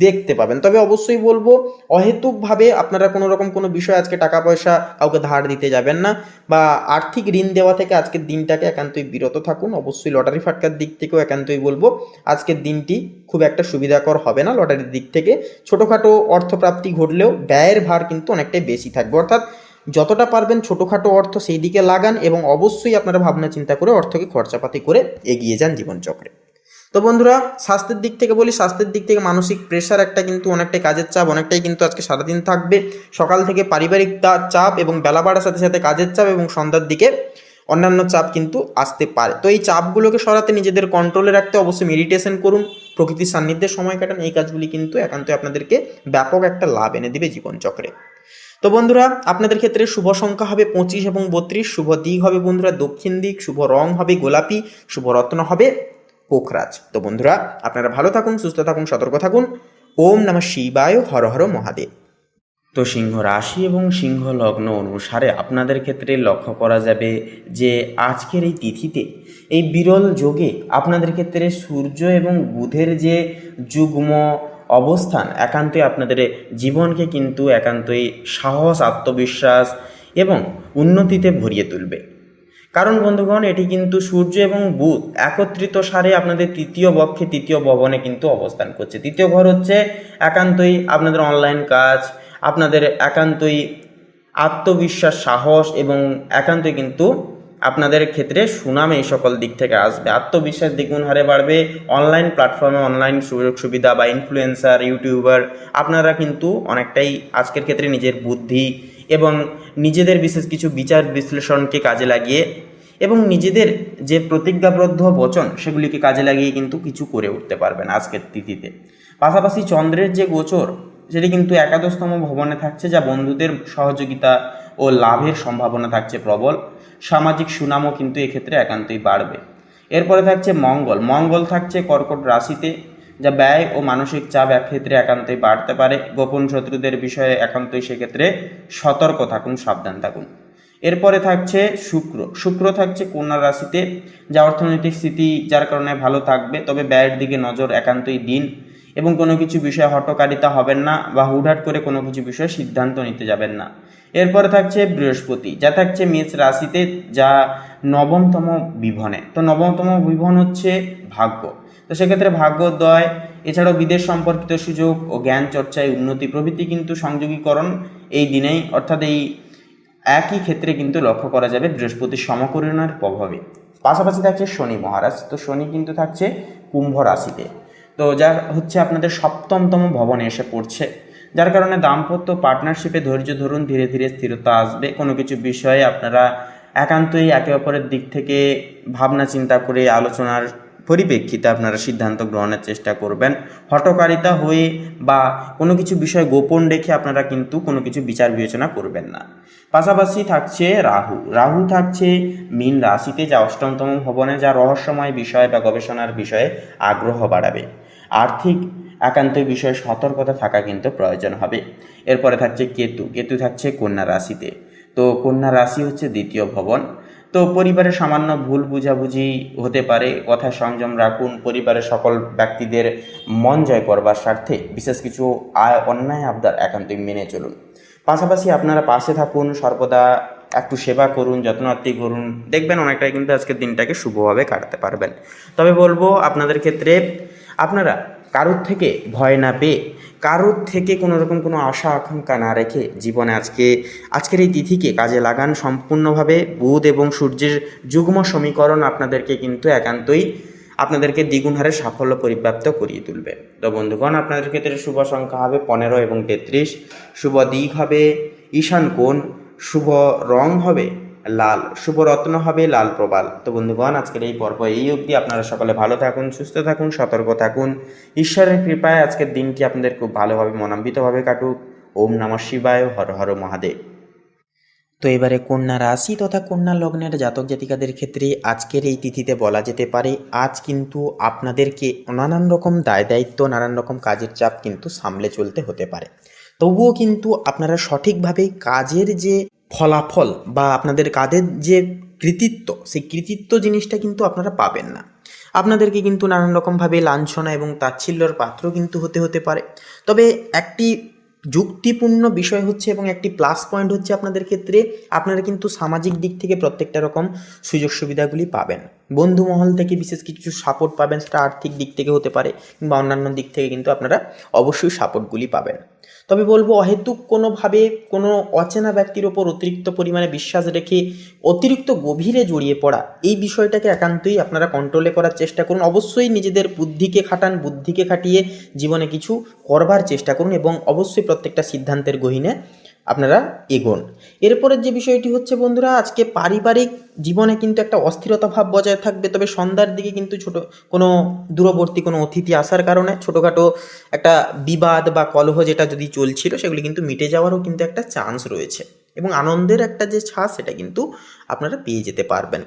দেখতে পাবেন। তবে অবশ্যই বলবো, অহেতুকভাবে আপনারা কোনো রকম কোনো বিষয় আজকে টাকা পয়সা কাউকে ধার দিতে যাবেন না বা আর্থিক ঋণ দেওয়া থেকে আজকের দিনটাকে একান্তই বিরত থাকুন। অবশ্যই লটারি ফাটকার দিক থেকেও একান্তই বলবো, আজকের দিনটি খুব একটা সুবিধাকর হবে না। লটারির দিক থেকে ছোটোখাটো অর্থপ্রাপ্তি ঘটলেও ব্যয়ের ভার কিন্তু অনেকটাই বেশি থাকবে। অর্থাৎ যতটা পারবেন ছোটোখাটো অর্থ সেই দিকে লাগান এবং অবশ্যই আপনারা ভাবনা চিন্তা করে অর্থকে খরচাপাতি করে এগিয়ে যান জীবনচক্রে। তো বন্ধুরা, স্বাস্থ্যের দিক থেকে বলি, স্বাস্থ্যের দিক থেকে মানসিক প্রেশার একটা কিন্তু অনেকটাই, কাজের চাপ অনেকটাই কিন্তু আজকে সারাদিন থাকবে। সকাল থেকে পারিবারিক চাপ এবং বেলা বাড়ার সাথে সাথে কাজের চাপ এবং সন্ধ্যার দিকে অন্যান্য চাপ কিন্তু আসতে পারে। তো এই চাপগুলোকে সরাতে নিজেদের কন্ট্রোলে রাখতে অবশ্যই মেডিটেশন করুন, প্রকৃতির সান্নিধ্যে সময় কাটান। এই কাজগুলি কিন্তু একান্তই আপনাদেরকে ব্যাপক একটা লাভ এনে দেবে জীবনচক্রে। তো বন্ধুরা, আপনাদের ক্ষেত্রে শুভ সংখ্যা হবে 25 এবং 32, শুভ দিক হবে বন্ধুরা দক্ষিণ দিক, শুভ রং হবে গোলাপি, শুভ রত্ন হবে পোখরাজ। তো বন্ধুরা, আপনারা ভালো থাকুন, সুস্থ থাকুন, সতর্ক থাকুন। ওম নমঃ শিবায়, হর হর মহাদেব। তো সিংহ রাশি এবং সিংহ লগ্ন অনুসারে আপনাদের ক্ষেত্রে লক্ষ্য করা যাবে যে আজকের এই তিথিতে, এই বিরল যোগে আপনাদের ক্ষেত্রে সূর্য এবং বুধের যে যুগ্ম অবস্থান একান্তই আপনাদের জীবনকে কিন্তু একান্তই সাহস, আত্মবিশ্বাস এবং উন্নতিতে ভরিয়ে তুলবে। কারণ বন্ধুগণ, এটি কিন্তু সূর্য এবং বুধ একত্রিত সারে আপনাদের তৃতীয় বক্ষে, তৃতীয় ভবনে কিন্তু অবস্থান করছে। তৃতীয় ঘর হচ্ছে একান্তই আপনাদের অনলাইন কাজ, আপনাদের একান্তই আত্মবিশ্বাস, সাহস এবং একান্তই কিন্তু আপনাদের ক্ষেত্রে সুনাম এই সকল দিক থেকে আসবে। আত্মবিশ্বাস দ্বিগুণ হারে বাড়বে। অনলাইন প্ল্যাটফর্মে অনলাইন সুযোগ সুবিধা বা ইনফ্লুয়েন্সার, ইউটিউবার, আপনারা কিন্তু অনেকটাই আজকের ক্ষেত্রে নিজের বুদ্ধি এবং নিজেদের বিশেষ কিছু বিচার বিশ্লেষণকে কাজে লাগিয়ে এবং নিজেদের যে প্রতিজ্ঞাবদ্ধ বচন সেগুলিকে কাজে লাগিয়ে কিন্তু কিছু করে উঠতে পারবেন আজকের তিথিতে। পাশাপাশি চন্দ্রের যে গোচর, সেটি কিন্তু একাদশতম ভবনে থাকছে, যা বন্ধুদের সহযোগিতা ও লাভের সম্ভাবনা থাকছে প্রবল। সামাজিক সুনামও কিন্তু এক্ষেত্রে একান্তই বাড়বে। এরপরে থাকছে মঙ্গল। মঙ্গল থাকছে কর্কট রাশিতে, যা ব্যয় ও মানসিক চাপ ক্ষেত্রে একান্তই বাড়তে পারে। গোপন শত্রুদের বিষয়ে একান্তই সেক্ষেত্রে সতর্ক থাকুন, সাবধান থাকুন। এরপরে থাকছে শুক্র। শুক্র থাকছে কন্যা রাশিতে, যা অর্থনৈতিক স্থিতি যার কারণে ভালো থাকবে, তবে ব্যয়ের দিকে নজর একান্তই দিন এবং কোনো কিছু বিষয়ে হঠকারিতা হবেন না বা হুটহাট করে কোনো কিছু বিষয়ে সিদ্ধান্ত নিতে যাবেন না। এরপরে থাকছে বৃহস্পতি, যা থাকছে মেষ রাশিতে, যা নবমতম বিভনে। তো নবমতম বিভন হচ্ছে ভাগ্য। তো সেক্ষেত্রে ভাগ্যোদয়, এছাড়াও বিদেশ সম্পর্কিত সুযোগ ও জ্ঞান চর্চায় উন্নতি প্রভৃতি কিন্তু সংযোগীকরণ এই দিনেই, অর্থাৎ এই একই ক্ষেত্রে কিন্তু লক্ষ্য করা যাবে বৃহস্পতির সমকরণের প্রভাবে। পাশাপাশি থাকছে শনি মহারাজ। তো শনি কিন্তু থাকছে কুম্ভ রাশিতে, তো যা হচ্ছে আপনাদের সপ্তমতম ভবনে এসে পড়ছে, যার কারণে দাম্পত্য পার্টনারশিপে ধৈর্য ধরুন, ধীরে ধীরে স্থিরতা আসবে। কোনো কিছু বিষয়ে আপনারা একান্তই একে অপরের দিক থেকে ভাবনা চিন্তা করে আলোচনার পরিপ্রেক্ষিতে আপনারা সিদ্ধান্ত গ্রহণের চেষ্টা করবেন। হঠকারিতা হয়ে বা কোনো কিছু বিষয় গোপন রেখে আপনারা কিন্তু কোনো কিছু বিচার বিবেচনা করবেন না। পাশাপাশি থাকছে রাহু। রাহু থাকছে মীন রাশিতে, যা অষ্টমতম ভবনে, যা রহস্যময় বিষয় বা গবেষণার বিষয়ে আগ্রহ বাড়াবে। আর্থিক একান্তই বিষয়ে সতর্কতা থাকা কিন্তু প্রয়োজন হবে। এরপরে থাকছে কেতু। কেতু থাকছে কন্যা রাশিতে, তো কন্যা রাশি হচ্ছে দ্বিতীয় ভবন। তো পরিবারে সামান্য ভুল বুঝাবুঝি হতে পারে, কথায় সংযম রাখুন। পরিবারের সকল ব্যক্তিদের মন জয় করবার স্বার্থে বিশেষ কিছু অন্যায় আবদার একান্তই মেনে চলুন। পাশাপাশি আপনারা পাশে থাকুন, সর্বদা একটু সেবা করুন, যত্নার্থী করুন, দেখবেন অনেকটাই কিন্তু আজকের দিনটাকে শুভভাবে কাটাতে পারবেন। তবে বলবো আপনাদের ক্ষেত্রে আপনারা কারোর থেকে ভয় না পেয়ে, কারোর থেকে কোনো রকম কোনো আশা আকাঙ্ক্ষা না রেখে জীবনে আজকের এই তিথিকে কাজে লাগান সম্পূর্ণভাবে। বুধ এবং সূর্যের যুগ্ম সমীকরণ আপনাদেরকে কিন্তু একান্তই আপনাদেরকে দ্বিগুণ হারে সাফল্য পরিপ্রাপ্ত করিয়ে তুলবে। তো বন্ধুগণ, আপনাদের ক্ষেত্রে শুভ সংখ্যা হবে 15 এবং 33, শুভ দিক হবে ঈশান কোণ, শুভ রং হবে লাল, শুভ রত্ন হবে লাল প্রবাল। তো বন্ধুগণ, আজকের এই পর্ব এই অবধি। আপনারা সকলে ভালো থাকুন, সুস্থ থাকুন, সতর্ক থাকুন। ঈশ্বরের কৃপায় আজকের দিনটি আপনাদের খুব ভালোভাবে মনান্বিতভাবে কাটুক। ওম নমঃ শিবায়, হর হর মহাদেব। তো এবারে কন্যা রাশি তথা কন্যা লগ্নের জাতক জাতিকাদের ক্ষেত্রে আজকের এই তিথিতে বলা যেতে পারে আজ কিন্তু আপনাদেরকে নানান রকম দায় দায়িত্ব, নানান রকম কাজের চাপ কিন্তু সামলে চলতে হতে পারে। তবুও কিন্তু আপনারা সঠিকভাবে কাজের যে ফলাফল বা আপনাদের কাজের যে কৃতিত্ব, সেই কৃতিত্ব জিনিসটা কিন্তু আপনারা পাবেন না। আপনাদেরকে কিন্তু নানান রকমভাবে লাঞ্ছনা এবং তাচ্ছিল্যর পাত্র কিন্তু হতে পারে। তবে একটি যুক্তিপূর্ণ বিষয় হচ্ছে এবং একটি প্লাস পয়েন্ট হচ্ছে আপনাদের ক্ষেত্রে আপনারা কিন্তু সামাজিক দিক থেকে প্রত্যেকটা রকম সুযোগ সুবিধাগুলি পাবেন। বন্ধু মহল থেকে বিশেষ কিছু সাপোর্ট পাবেন, সেটা আর্থিক দিক থেকে হতে পারে কিংবা অন্যান্য দিক থেকে কিন্তু আপনারা অবশ্যই সাপোর্টগুলি পাবেন। তবে বলবো অহেতুক কোনোভাবে কোনো অচেনা ব্যক্তির ওপর অতিরিক্ত পরিমাণে বিশ্বাস রেখে অতিরিক্ত গভীরে জড়িয়ে পড়া, এই বিষয়টাকে একান্তই আপনারা কন্ট্রোলে করার চেষ্টা করুন। অবশ্যই নিজেদের বুদ্ধিকে খাটান, বুদ্ধিকে খাটিয়ে জীবনে কিছু করবার চেষ্টা করুন এবং অবশ্যই প্রত্যেকটা সিদ্ধান্তের গহীনে আপনারা এগোন। এরপরের যে বিষয়টি হচ্ছে বন্ধুরা, আজকে পারিবারিক জীবনে কিন্তু একটা অস্থিরতা ভাব বজায় থাকবে। তবে সন্ধ্যার দিকে কিন্তু কোনো দূরবর্তী কোনো অতিথি আসার কারণে ছোটোখাটো একটা বিবাদ বা কলহ যেটা যদি চলছিল সেগুলি কিন্তু মিটে যাওয়ারও কিন্তু একটা চান্স রয়েছে এবং আনন্দের একটা যে ছাপ সেটা কিন্তু আপনারা পেয়ে যেতে পারবেন।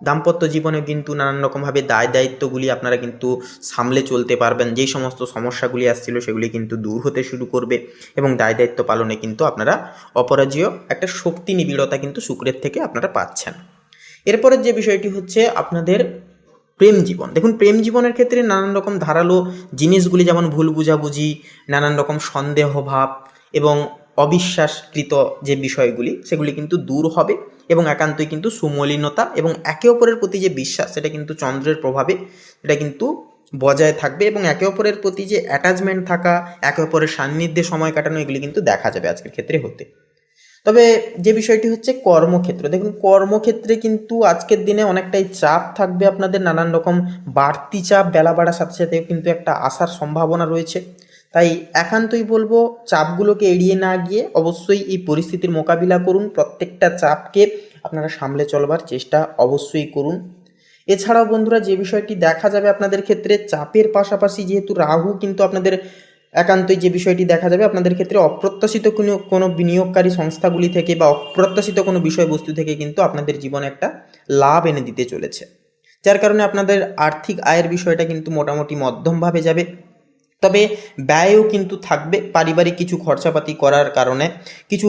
দাম্পত্য জীবনে কিন্তু নানান রকমভাবে দায় দায়িত্বগুলি আপনারা কিন্তু সামলে চলতে পারবেন। যেই সমস্ত সমস্যাগুলি আসছিল সেগুলি কিন্তু দূর হতে শুরু করবে এবং দায় দায়িত্ব পালনে কিন্তু আপনারা অপরাজেয় একটা শক্তি নিবিড়তা কিন্তু শুক্রের থেকে আপনারা পাচ্ছেন। এরপরের যে বিষয়টি হচ্ছে আপনাদের প্রেম জীবন। দেখুন, প্রেম জীবনের ক্ষেত্রে নানান রকম ধারালো জিনিসগুলি যেমন ভুল বুঝাবুঝি, নানান রকম সন্দেহ ভাব এবং অবিশ্বাসকৃত যে বিষয়গুলি সেগুলি কিন্তু দূর হবে এবং একান্তই কিন্তু সুমলিনতা এবং একে অপরের প্রতি যে বিশ্বাস সেটা কিন্তু চন্দ্রের প্রভাবে এটা কিন্তু বজায় থাকবে এবং একে অপরের প্রতি যে অ্যাটাচমেন্ট থাকা, একে অপরের সান্নিধ্যে সময় কাটানো, এগুলি কিন্তু দেখা যাবে আজকের ক্ষেত্রে হতে। তবে যে বিষয়টি হচ্ছে কর্মক্ষেত্র, দেখুন কর্মক্ষেত্রে কিন্তু আজকের দিনে অনেকটাই চাপ থাকবে আপনাদের, নানান রকম বাড়তি চাপ বেলা বাড়ার সাথে সাথে কিন্তু একটা আসার সম্ভাবনা রয়েছে। তাই একান্তই বলবো চাপগুলোকে এড়িয়ে না গিয়ে অবশ্যই এই পরিস্থিতির মোকাবিলা করুন। প্রত্যেকটা চাপকে আপনারা সামলে চলবার চেষ্টা অবশ্যই করুন। এছাড়াও বন্ধুরা যে বিষয়টি দেখা যাবে আপনাদের ক্ষেত্রে, চাপের পাশাপাশি যেহেতু রাহু কিন্তু আপনাদের একান্তই যে বিষয়টি দেখা যাবে আপনাদের ক্ষেত্রে অপ্রত্যাশিত কোনো বিনিয়োগকারী সংস্থাগুলি থেকে বা অপ্রত্যাশিত কোনো বিষয়বস্তু থেকে কিন্তু আপনাদের জীবনে একটা লাভ এনে দিতে চলেছে, যার কারণে আপনাদের আর্থিক আয়ের বিষয়টা কিন্তু মোটামুটি মধ্যমভাবে যাবে। তবে ব্যয়ও কিন্তু থাকবে, পারিবারিক কিছু খরচাপাতি করার কারণে, কিছু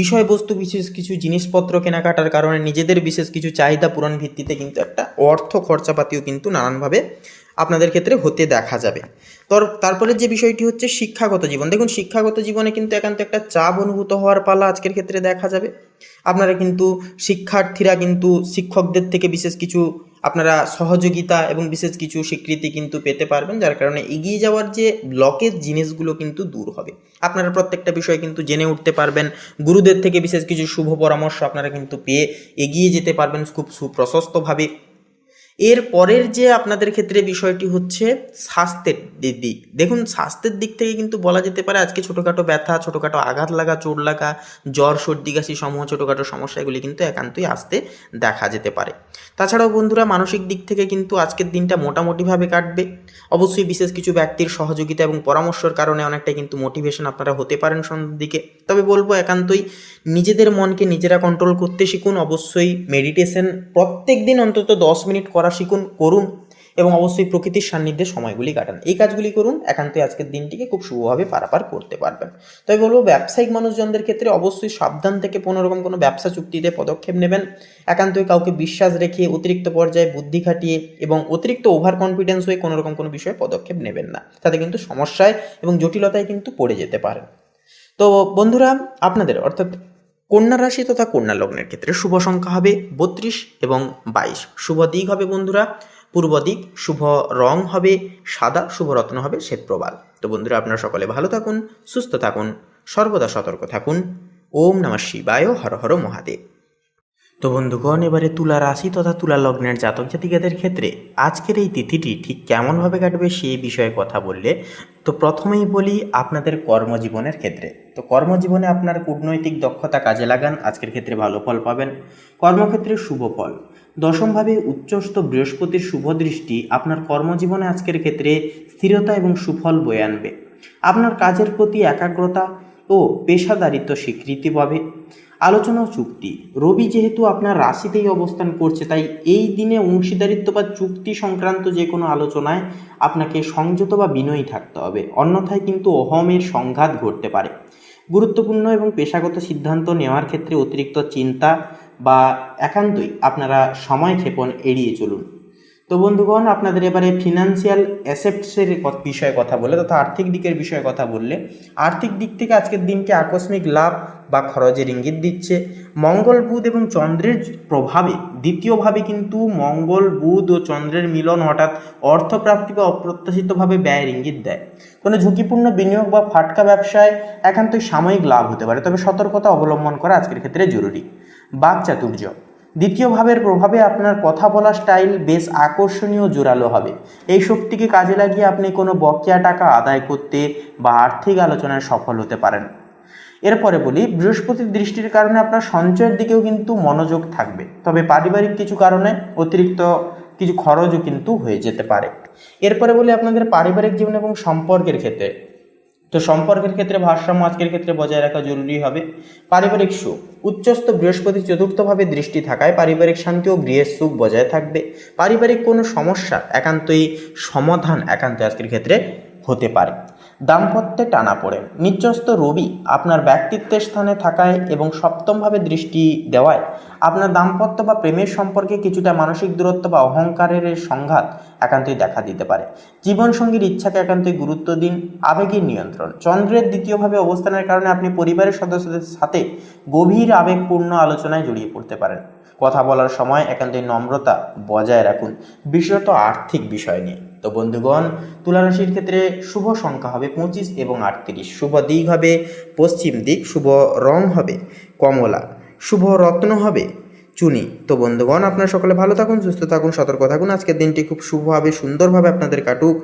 বিষয়বস্তু বিশেষ কিছু জিনিসপত্র কেনাকাটার কারণে, নিজেদের বিশেষ কিছু চাহিদা পূরণ ভিত্তিতে কিন্তু একটা অর্থ খরচাপাতিও কিন্তু নানানভাবে আপনাদের ক্ষেত্রে হতে দেখা যাবে। তারপরে যে বিষয়টি হচ্ছে শিক্ষাগত জীবন। দেখুন, শিক্ষাগত জীবনে কিন্তু একান্ত একটা চাপ অনুভূত হওয়ার পালা আজকের ক্ষেত্রে দেখা যাবে। আপনারা কিন্তু শিক্ষার্থীরা কিন্তু শিক্ষকদের থেকে বিশেষ কিছু আপনারা সহযোগিতা এবং বিশেষ কিছু স্বীকৃতি কিন্তু পেতে পারবেন, যার কারণে এগিয়ে যাওয়ার যে ব্লকের জিনিসগুলো কিন্তু দূর হবে। আপনারা প্রত্যেকটা বিষয় কিন্তু জেনে উঠতে পারবেন, গুরুদের থেকে বিশেষ কিছু শুভ পরামর্শ আপনারা কিন্তু পেয়ে এগিয়ে যেতে পারবেন খুব সুপ্রশস্তভাবে। এর পরের যে আপনাদের ক্ষেত্রে বিষয়টি হচ্ছে স্বাস্থ্যের দিক। দেখুন, স্বাস্থ্যের দিক থেকে কিন্তু বলা যেতে পারে আজকে ছোটোখাটো ব্যথা, ছোটোখাটো আঘাত লাগা, চোট লাগা, জ্বর, সর্দি, কাশি সমূহ ছোটোখাটো সমস্যাগুলি কিন্তু একান্তই আসতে দেখা যেতে পারে। তাছাড়াও বন্ধুরা মানসিক দিক থেকে কিন্তু আজকের দিনটা মোটামুটিভাবে কাটবে। অবশ্যই বিশেষ কিছু ব্যক্তির সহযোগিতা এবং পরামর্শের কারণে অনেকটাই কিন্তু মোটিভেশন আপনারা হতে পারেন সন্ধ্যের দিকে। তবে বলবো একান্তই নিজেদের মনকে নিজেরা কন্ট্রোল করতে শিখুন। অবশ্যই মেডিটেশন প্রত্যেক দিন অন্তত 10 মিনিট করা করুন এবং অবশ্যই প্রকৃতির সান্নিধ্যে সময়গুলি কাটান। এই কাজগুলি করুন, একান্তই আজকের দিনটিকে খুব শুভভাবে পারাপার করতে পারবেন। তবে বলবো ব্যবসায়িক মানুষজনদের ক্ষেত্রে অবশ্যই সাবধান থেকে কোনোরকম কোনো ব্যবসা চুক্তিতে পদক্ষেপ নেবেন। একান্তই কাউকে বিশ্বাস রেখে অতিরিক্ত পর্যায়ে বুদ্ধি খাটিয়ে এবং অতিরিক্ত ওভার কনফিডেন্স হয়ে কোনোরকম কোনো বিষয়ে পদক্ষেপ নেবেন না, তাতে কিন্তু সমস্যায় এবং জটিলতায় কিন্তু পড়ে যেতে পারেন। তো বন্ধুরা, আপনাদের অর্থাৎ কন্যা রাশি তথা কন্যা লগ্নের ক্ষেত্রে শুভ সংখ্যা হবে 32 এবং 22। শুভ দিক হবে বন্ধুরা পূর্ব দিক, শুভ রং হবে সাদা, শুভ রত্ন হবে শ্বেতপ্রবাল। তো বন্ধুরা, আপনারা সকলে ভালো থাকুন, সুস্থ থাকুন, সর্বদা সতর্ক থাকুন। ওম নমঃ শিবায়, হর হর মহাদেব। তো বন্ধুগণ, এবারে তুলা রাশি তথা তুলা লগ্নের জাতক জাতিকাদের ক্ষেত্রে আজকের এই তিথিটি ঠিক কেমনভাবে কাটবে সেই বিষয়ে কথা বললে, তো প্রথমেই বলি আপনাদের কর্মজীবনের ক্ষেত্রে। তো কর্মজীবনে আপনার কূটনৈতিক দক্ষতা কাজে লাগান, আজকের ক্ষেত্রে ভালো ফল পাবেন। কর্মক্ষেত্রে শুভ ফল। দশমভাবে উচ্চস্থ বৃহস্পতির শুভ দৃষ্টি আপনার কর্মজীবনে আজকের ক্ষেত্রে স্থিরতা এবং সুফল বয়ে আনবে। আপনার কাজের প্রতি একাগ্রতা ও পেশাদারিত্ব স্বীকৃতি পাবে। আলোচনা ও চুক্তি। রবি যেহেতু আপনার রাশিতেই অবস্থান করছে, তাই এই দিনে অংশীদারিত্ব বা চুক্তি সংক্রান্ত যে কোনো আলোচনায় আপনাকে সংযত বা বিনয়ী থাকতে হবে, অন্যথায় কিন্তু অহমের সংঘাত ঘটতে পারে। গুরুত্বপূর্ণ এবং পেশাগত সিদ্ধান্ত নেওয়ার ক্ষেত্রে অতিরিক্ত চিন্তা বা একান্তই আপনারা সময় ক্ষেপণ এড়িয়ে চলুন। তো বন্ধুগণ, আপনাদের এবারে ফিনান্সিয়াল অ্যাসেটসের বিষয়ে কথা বলে তথা আর্থিক দিকের বিষয়ে কথা বললে, আর্থিক দিক থেকে আজকের দিনকে আকস্মিক লাভ বা খরচের ইঙ্গিত দিচ্ছে। মঙ্গল, বুধ এবং চন্দ্রের প্রভাবে দ্বিতীয়ভাবে কিন্তু মঙ্গল, বুধ ও চন্দ্রের মিলন হঠাৎ অর্থপ্রাপ্তি বা অপ্রত্যাশিতভাবে ব্যয়ের ইঙ্গিত দেয়। কোনো ঝুঁকিপূর্ণ বিনিয়োগ বা ফাটকা ব্যবসায় একান্তই সাময়িক লাভ হতে পারে, তবে সতর্কতা অবলম্বন করা আজকের ক্ষেত্রে জরুরি। বাকচাতুর্য। দ্বিতীয় ভাবের প্রভাবে আপনার কথা বলার স্টাইল বেশ আকর্ষণীয়, জোরালো হবে। এই শক্তিকে কাজে লাগিয়ে আপনি কোনো বকেয়া টাকা আদায় করতে বা আর্থিক আলোচনায় সফল হতে পারেন। এরপরে বলি, বৃহস্পতির দৃষ্টির কারণে আপনার সঞ্চয়ের দিকেও কিন্তু মনোযোগ থাকবে, তবে পারিবারিক কিছু কারণে অতিরিক্ত কিছু খরচও কিন্তু হয়ে যেতে পারে। এরপরে বলি আপনাদের পারিবারিক জীবন এবং সম্পর্কের ক্ষেত্রে। তো সম্পর্কের ক্ষেত্রে ভারসাম্য আজকের ক্ষেত্রে বজায় রাখা জরুরি হবে। পারিবারিক সুখ। উচ্চস্থ বৃহস্পতি চতুর্থভাবে দৃষ্টি থাকায় পারিবারিক শান্তি ও গৃহের সুখ বজায় থাকবে। পারিবারিক কোনো সমস্যা একান্তই সমাধান একান্তই আজকের ক্ষেত্রে হতে পারে। দাম্পত্যে টানাপোড়েন। নিচস্থ রবি আপনার ব্যক্তিত্বের স্থানে থাকায় এবং সপ্তমভাবে দৃষ্টি দেওয়ায় আপনার দাম্পত্য বা প্রেমের সম্পর্কে কিছুটা মানসিক দূরত্ব বা অহংকারের সংঘাত একান্তই দেখা দিতে পারে। জীবনসঙ্গীর ইচ্ছাকে একান্তই গুরুত্ব দিন। আবেগের নিয়ন্ত্রণ। চন্দ্রের দ্বিতীয়ভাবে অবস্থানের কারণে আপনি পরিবারের সদস্যদের সাথে গভীর আবেগপূর্ণ আলোচনায় জড়িয়ে পড়তে পারেন। কথা বলার সময় একান্তই নম্রতা বজায় রাখুন, বিশেষত আর্থিক বিষয় নিয়ে। তো বন্ধুগণ, তুলা রাশির ক্ষেত্রে শুভ সংখ্যা হবে 25 এবং 38। শুভ দিক হবে পশ্চিম দিক, শুভ রং হবে কমলা, শুভ রত্ন হবে চুনি। তো বন্ধুগণ, আপনারা সকলে ভালো থাকুন, সুস্থ থাকুন, সতর্ক থাকুন। আজকের দিনটি খুব শুভভাবে সুন্দরভাবে আপনাদের কাটুক।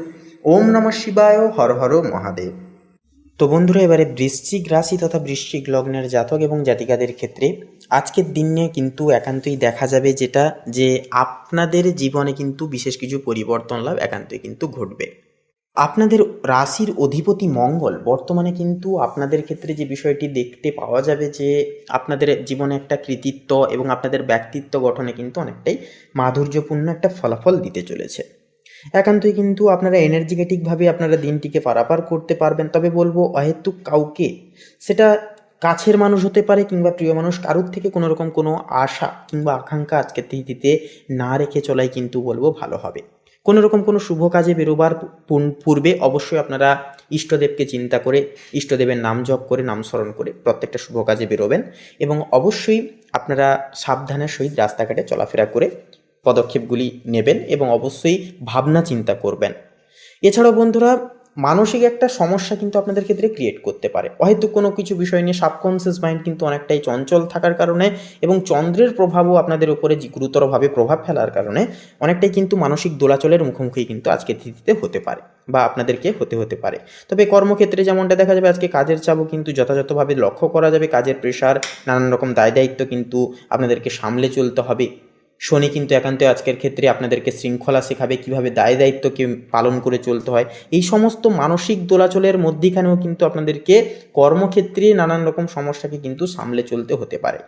ওম নমঃ শিবায়, হর হর মহাদেব। তো বন্ধুরা, এবারে বৃশ্চিক রাশি তথা বৃশ্চিক লগ্নের জাতক এবং জাতিকাদের ক্ষেত্রে আজকের দিনে কিন্তু একান্তই দেখা যাবে যেটা যে আপনাদের জীবনে কিন্তু বিশেষ কিছু পরিবর্তন লাভ একান্তই কিন্তু ঘটবে। আপনাদের রাশির অধিপতি মঙ্গল বর্তমানে কিন্তু আপনাদের ক্ষেত্রে যে বিষয়টি দেখতে পাওয়া যাবে যে আপনাদের জীবনে একটা কৃতিত্ব এবং আপনাদের ব্যক্তিত্ব গঠনে কিন্তু অনেকটাই মাধুর্যপূর্ণ একটা ফলাফল দিতে চলেছে। একান্তই কিন্তু আপনারা এনার্জেটিকভাবে আপনারা দিনটিকে পারাপার করতে পারবেন। তবে বলবো, অহেতুক কাউকে, সেটা কাছের মানুষ হতে পারে কিংবা প্রিয় মানুষ, কারুর থেকে কোনো রকম কোনো আশা কিংবা আকাঙ্ক্ষা আজকের তিথিতে না রেখে চলাই কিন্তু বলবো ভালো হবে। কোনো রকম কোনো শুভ কাজে বেরোবার পূর্বে অবশ্যই আপনারা ইষ্টদেবকে চিন্তা করে, ইষ্টদেবের নাম জপ করে, নাম স্মরণ করে প্রত্যেকটা শুভ কাজে বেরোবেন এবং অবশ্যই আপনারা সাবধানের সহিত রাস্তাঘাটে চলাফেরা করে পদক্ষেপগুলি নেবেন এবং অবশ্যই ভাবনা চিন্তা করবেন। এছাড়াও বন্ধুরা, মানসিক একটা সমস্যা কিন্তু আপনাদের ক্ষেত্রে ক্রিয়েট করতে পারে। হয়তো কোনো কিছু বিষয় নিয়ে সাবকনসিয়াস মাইন্ড কিন্তু অনেকটাই চঞ্চল থাকার কারণে এবং চন্দ্রের প্রভাবও আপনাদের উপরে গুরুতরভাবে প্রভাব ফেলার কারণে অনেকটাই কিন্তু মানসিক দোলাচলের মুখোমুখি কিন্তু আজকের তিথিতে হতে পারে বা আপনাদেরকে হতে পারে। তবে কর্মক্ষেত্রে যেমনটা দেখা যাবে, আজকে কাজের চাপও কিন্তু যথাযথভাবে লক্ষ্য করা যাবে। কাজের প্রেশার, নানান রকম দায় দায়িত্ব কিন্তু আপনাদেরকে সামলে চলতে হবে। শনি কিন্তু একান্ত আজকের ক্ষেত্রে আপনাদেরকে শৃঙ্খলা শেখাবে, কীভাবে দায় দায়িত্বকে পালন করে চলতে হয়। এই সমস্ত মানসিক দোলাচলের মধ্যিখানেও কিন্তু আপনাদেরকে কর্মক্ষেত্রে নানান রকম সমস্যাকে কিন্তু সামলে চলতে হতে পারে।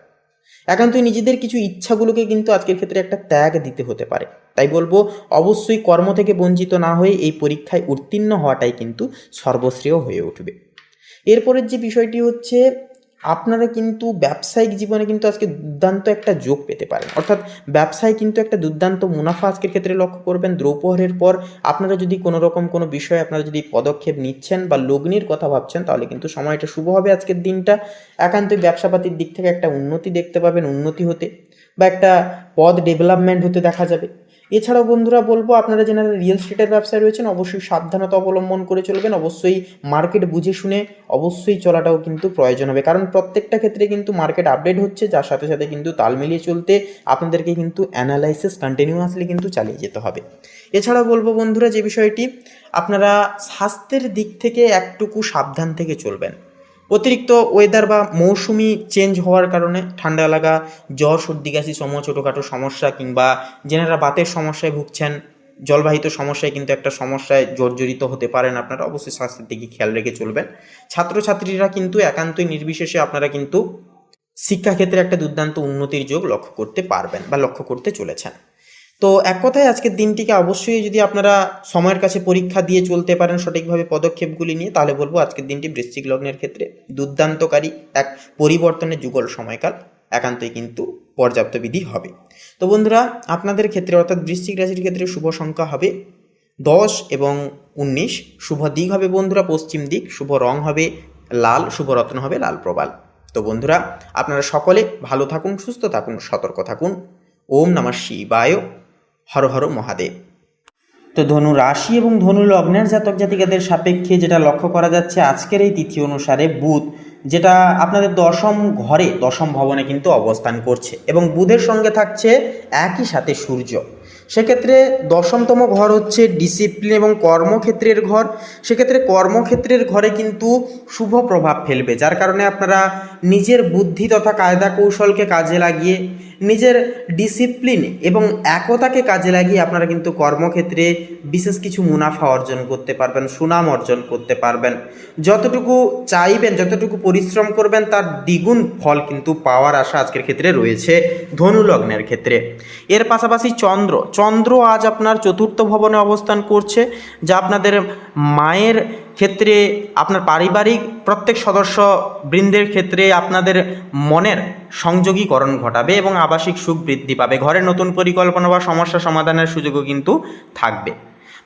একান্তই নিজেদের কিছু ইচ্ছাগুলোকে কিন্তু আজকের ক্ষেত্রে একটা ত্যাগ দিতে হতে পারে। তাই বলবো অবশ্যই কর্ম থেকে বঞ্চিত না হয়ে এই পরীক্ষায় উত্তীর্ণ হওয়াটাই কিন্তু সর্বশ্রেয় হয়ে উঠবে। এরপরের যে বিষয়টি হচ্ছে, আপনারা কিন্তু ব্যবসায়িক জীবনে কিন্তু আজকে দুর্দান্ত একটা যোগ পেতে পারেন, অর্থাৎ ব্যবসায় কিন্তু একটা দুর্দান্ত মুনাফা আজকের ক্ষেত্রে লক্ষ্য করবেন। দ্রৌপহরের পর আপনারা যদি কোনো রকম কোনো বিষয়ে আপনারা যদি পদক্ষেপ নিচ্ছেন বা লগ্নির কথা ভাবছেন, তাহলে কিন্তু সময়টা শুভ হবে আজকের দিনটা। একান্তই ব্যবসাপাতির দিক থেকে একটা উন্নতি দেখতে পাবেন, উন্নতি হতে বা একটা পদ ডেভেলপমেন্ট হতে দেখা যাবে। এছাড়াও বন্ধুরা বলবো, আপনারা যারা রিয়েল এস্টেটের ব্যবসায় রয়েছেন অবশ্যই সাবধানতা অবলম্বন করে চলবেন, অবশ্যই মার্কেট বুঝে শুনে অবশ্যই চলাটাও কিন্তু প্রয়োজন হবে, কারণ প্রত্যেকটা ক্ষেত্রে কিন্তু মার্কেট আপডেট হচ্ছে, যার সাথে সাথে কিন্তু তাল মিলিয়ে চলতে আপনাদেরকে কিন্তু অ্যানালাইসিস কন্টিনিউয়াসলি কিন্তু চালিয়ে যেতে হবে। এছাড়াও বলবো বন্ধুরা যে বিষয়টি, আপনারা স্বাস্থ্যের দিক থেকে একটুকু সাবধান থেকে চলবেন। অতিরিক্ত ওয়েদার বা মৌসুমি চেঞ্জ হওয়ার কারণে ঠান্ডা লাগা, জ্বর, সর্দি, কাশি সম ছোটোখাটো সমস্যা, কিংবা যেনারা বাতের সমস্যায় ভুগছেন, জলবাহিত সমস্যায় কিন্তু একটা সমস্যায় জর্জরিত হতে পারেন, আপনারা অবশ্যই স্বাস্থ্যের দিকে খেয়াল রেখে চলবেন। ছাত্রছাত্রীরা কিন্তু একান্তই নির্বিশেষে আপনারা কিন্তু শিক্ষাক্ষেত্রে একটা দুর্দান্ত উন্নতির যোগ লক্ষ্য করতে পারবেন বা লক্ষ্য করতে চলেছেন। তো এক কথায় আজকের দিনটিকে অবশ্যই যদি আপনারা সময়ের কাছে পরীক্ষা দিয়ে চলতে পারেন সঠিকভাবে পদক্ষেপগুলি নিয়ে, তাহলে বলবো আজকের দিনটি বৃশ্চিক লগ্নের ক্ষেত্রে দুর্দান্তকারী এক পরিবর্তনের যুগল সময়কাল একান্তই কিন্তু পর্যাপ্ত বিধি হবে। তো বন্ধুরা, আপনাদের ক্ষেত্রে অর্থাৎ বৃশ্চিক রাশির ক্ষেত্রে শুভ সংখ্যা হবে 10 এবং 19, শুভ দিক হবে বন্ধুরা পশ্চিম দিক, শুভ রং হবে লাল, শুভ রত্ন হবে লাল প্রবাল। তো বন্ধুরা, আপনারা সকলে ভালো থাকুন, সুস্থ থাকুন, সতর্ক থাকুন। ওম নমঃ শিবায়, হর হর মহাদেব। তো ধনু রাশি এবং ধনু লগ্নের জাতক জাতিকাদের সাপেক্ষে যেটা লক্ষ্য করা যাচ্ছে আজকের এই তিথি অনুসারে, বুধ যেটা আপনাদের দশম ঘরে, দশম ভবনে কিন্তু অবস্থান করছে এবং বুধের সঙ্গে থাকছে একই সাথে সূর্য। সেক্ষেত্রে দশমতম ঘর হচ্ছে ডিসিপ্লিন এবং কর্মক্ষেত্রের ঘর। সেক্ষেত্রে কর্মক্ষেত্রের ঘরে কিন্তু শুভ প্রভাব ফেলবে, যার কারণে আপনারা নিজের বুদ্ধি তথা কায়দা কৌশলকে কাজে লাগিয়ে, নিজের ডিসিপ্লিন এবং একতাকে কাজে লাগিয়ে আপনারা কিন্তু কর্মক্ষেত্রে বিশেষ কিছু মুনাফা অর্জন করতে পারবেন, সুনাম অর্জন করতে পারবেন। যতটুকু চাইবেন, যতটুকু পরিশ্রম করবেন তার দ্বিগুণ ফল কিন্তু পাওয়ার আশা আজকের ক্ষেত্রে রয়েছে ধনু লগ্নের ক্ষেত্রে। এর পাশাপাশি চন্দ্র আজ আপনার চতুর্থ ভবনে অবস্থান করছে, যা আপনাদের মায়ের ক্ষেত্রে, আপনার পারিবারিক প্রত্যেক সদস্য বৃন্দের ক্ষেত্রে আপনাদের মনের সংযোগীকরণ ঘটাবে এবং আবাসিক সুখ বৃদ্ধি পাবে। ঘরে নতুন পরিকল্পনা বা সমস্যা সমাধানের সুযোগও কিন্তু থাকবে।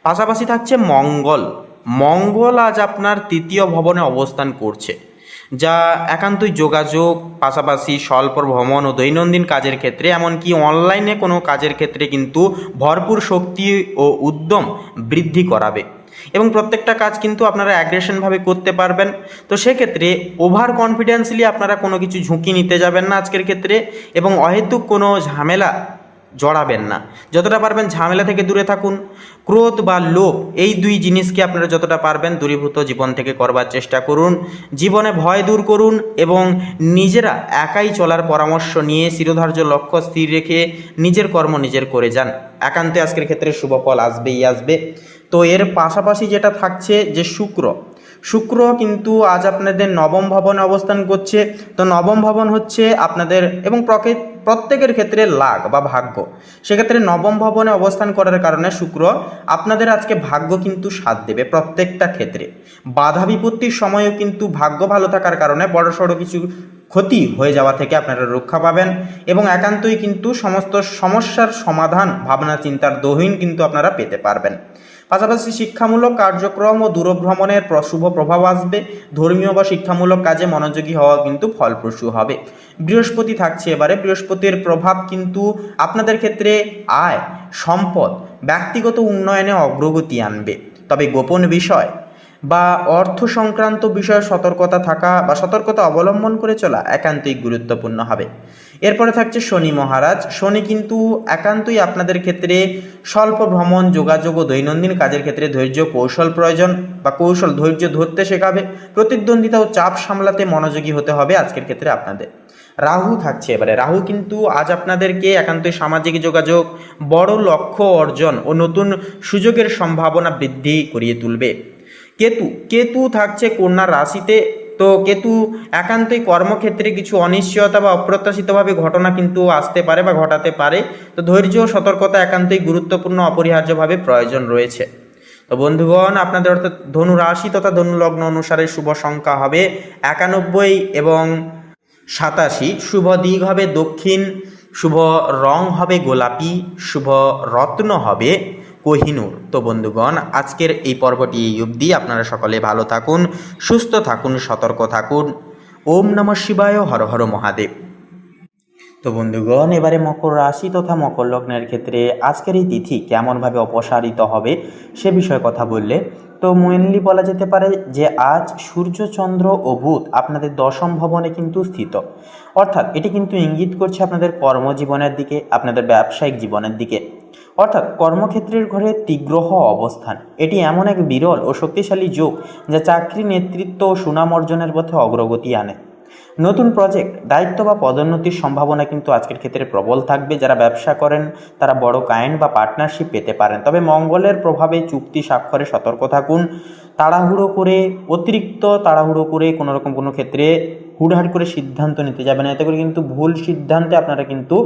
পাশাপাশি থাকছে মঙ্গল আজ আপনার তৃতীয় ভবনে অবস্থান করছে, যা একান্তই যোগাযোগ, পাশাপাশি স্বল্প ভ্রমণ ও দৈনন্দিন কাজের ক্ষেত্রে, এমনকি অনলাইনে কোনো কাজের ক্ষেত্রে কিন্তু ভরপুর শক্তি ও উদ্যম বৃদ্ধি করাবে এবং প্রত্যেকটা কাজ কিন্তু আপনারা অ্যাগ্রেশনভাবে করতে পারবেন। তো সেক্ষেত্রে ওভার কনফিডেন্সলি আপনারা কোনো কিছু ঝুঁকি নিতে যাবেন না আজকের ক্ষেত্রে, এবং অহেতুক কোনো ঝামেলা জড়াবেন না। যতটা পারবেন ঝামেলা থেকে দূরে থাকুন। ক্রোধ বা লোভ, এই দুই জিনিসকে আপনারা যতটা পারবেন দূরীভূত জীবন থেকে করবার চেষ্টা করুন। জীবনে ভয় দূর করুন এবং নিজেরা একাই চলার পরামর্শ নিয়ে শিরোধার্য লক্ষ্য স্থির রেখে নিজের কর্ম নিজের করে যান। একান্তে আজকের ক্ষেত্রে শুভ ফল আসবেই আসবে। তো এর পাশাপাশি যেটা থাকছে যে শুক্র কিন্তু আজ আপনাদের নবম ভবনে অবস্থান করছে। তো নবম ভবন হচ্ছে আপনাদের এবং প্রত্যেকের ক্ষেত্রে লাগ বা ভাগ্য। সেক্ষেত্রে নবম ভবনে অবস্থান করার কারণে শুক্র আপনাদের আজকে ভাগ্য কিন্তু সাথ দেবে প্রত্যেকটা ক্ষেত্রে। বাধা বিপত্তির সময়ও কিন্তু ভাগ্য ভালো থাকার কারণে বড়সড় কিছু ক্ষতি হয়ে যাওয়া থেকে আপনারা রক্ষা পাবেন এবং একান্তই কিন্তু সমস্ত সমস্যার সমাধান ভাবনা চিন্তার দহিন কিন্তু আপনারা পেতে পারবেন। পাশাপাশি শিক্ষামূলক কার্যক্রম ও দূরভ্রমণের শুভ প্রভাব আসবে। ধর্মীয় বা শিক্ষামূলক কাজে মনোযোগী হওয়া কিন্তু ফলপ্রসূ হবে। বৃহস্পতি থাকছে এবারে, বৃহস্পতির প্রভাব কিন্তু আপনাদের ক্ষেত্রে আয়, সম্পদ, ব্যক্তিগত উন্নয়নে অগ্রগতি আনবে। তবে গোপন বিষয় বা অর্থ সংক্রান্ত বিষয়ে সতর্কতা থাকা বা সতর্কতা অবলম্বন করে চলা একান্তই গুরুত্বপূর্ণ হবে। এরপরে থাকছে শনি মহারাজ। শনি কিন্তু একান্তই আপনাদের ক্ষেত্রে স্বল্প ভ্রমণ, যোগাযোগ ও দৈনন্দিন কাজের ক্ষেত্রে ধৈর্য কৌশল প্রয়োজন বা ধৈর্য ধরতে শেখাবে। প্রতিদ্বন্দ্বিতা ও চাপ সামলাতে মনোযোগী হতে হবে আজকের ক্ষেত্রে আপনাদের। রাহু থাকছে এবারে। রাহু কিন্তু আজ আপনাদেরকে একান্তই সামাজিক যোগাযোগ, বড় লক্ষ্য অর্জন ও নতুন সুযোগের সম্ভাবনা বৃদ্ধি করিয়ে তুলবে। কেতু থাকছে কন্যা রাশিতে তো কেতু একান্তই কর্মক্ষেত্রে কিছু অনিশ্চয়তা বা অপ্রত্যাশিতভাবে ঘটনা কিন্তু আসতে পারে বা ঘটাতে পারে। তো ধৈর্য ও সতর্কতা একান্তই গুরুত্বপূর্ণ, অপরিহার্যভাবে প্রয়োজন রয়েছে। তো বন্ধুগণ, আপনাদের অর্থাৎ ধনু রাশি তথা ধনু লগ্ন অনুসারে শুভ সংখ্যা হবে 91 এবং 87, শুভ দিক হবে দক্ষিণ, শুভ রং হবে গোলাপি, শুভ রত্ন হবে কোহিনূর। তো বন্ধুগণ, আজকের এই পর্বটি এই অবধি। আপনারা সকলে ভালো থাকুন, সুস্থ থাকুন, সতর্ক থাকুন। ওম নমঃ শিবায়, হর হর মহাদেব। তো বন্ধুগণ, এবারে মকর রাশি তথা মকর লগ্নের ক্ষেত্রে আজকের এই তিথি কেমনভাবে অপসারিত হবে সে বিষয়ে কথা বললে তো মেনলি বলা যেতে পারে যে আজ সূর্য, চন্দ্র ও বুধ আপনাদের দশম ভবনে কিন্তু স্থিত, অর্থাৎ এটি কিন্তু ইঙ্গিত করছে আপনাদের কর্মজীবনের দিকে, আপনাদের ব্যবসায়িক জীবনের দিকে, অর্থাৎ কর্মক্ষেত্রের ঘরে তীগ্রহ অবস্থান। এটি এমন এক বিরল ও শক্তিশালী যোগ যা চাকরি, নেতৃত্ব ও সুনাম অর্জনের পথে অগ্রগতি আনে। নতুন প্রজেক্ট, দায়িত্ব বা পদোন্নতির সম্ভাবনা কিন্তু আজকের ক্ষেত্রে প্রবল থাকবে। যারা ব্যবসা করেন তারা বড় ক্লায়েন্ট বা পার্টনারশিপ পেতে পারেন। তবে মঙ্গলের প্রভাবে চুক্তি স্বাক্ষরে সতর্ক থাকুন। অতিরিক্ত তাড়াহুড়ো করে কোনো ক্ষেত্রে হুড়হাড় করে সিদ্ধান্ত নিতে যাবেন, এতে করে কিন্তু ভুল সিদ্ধান্তে আপনারা কিন্তু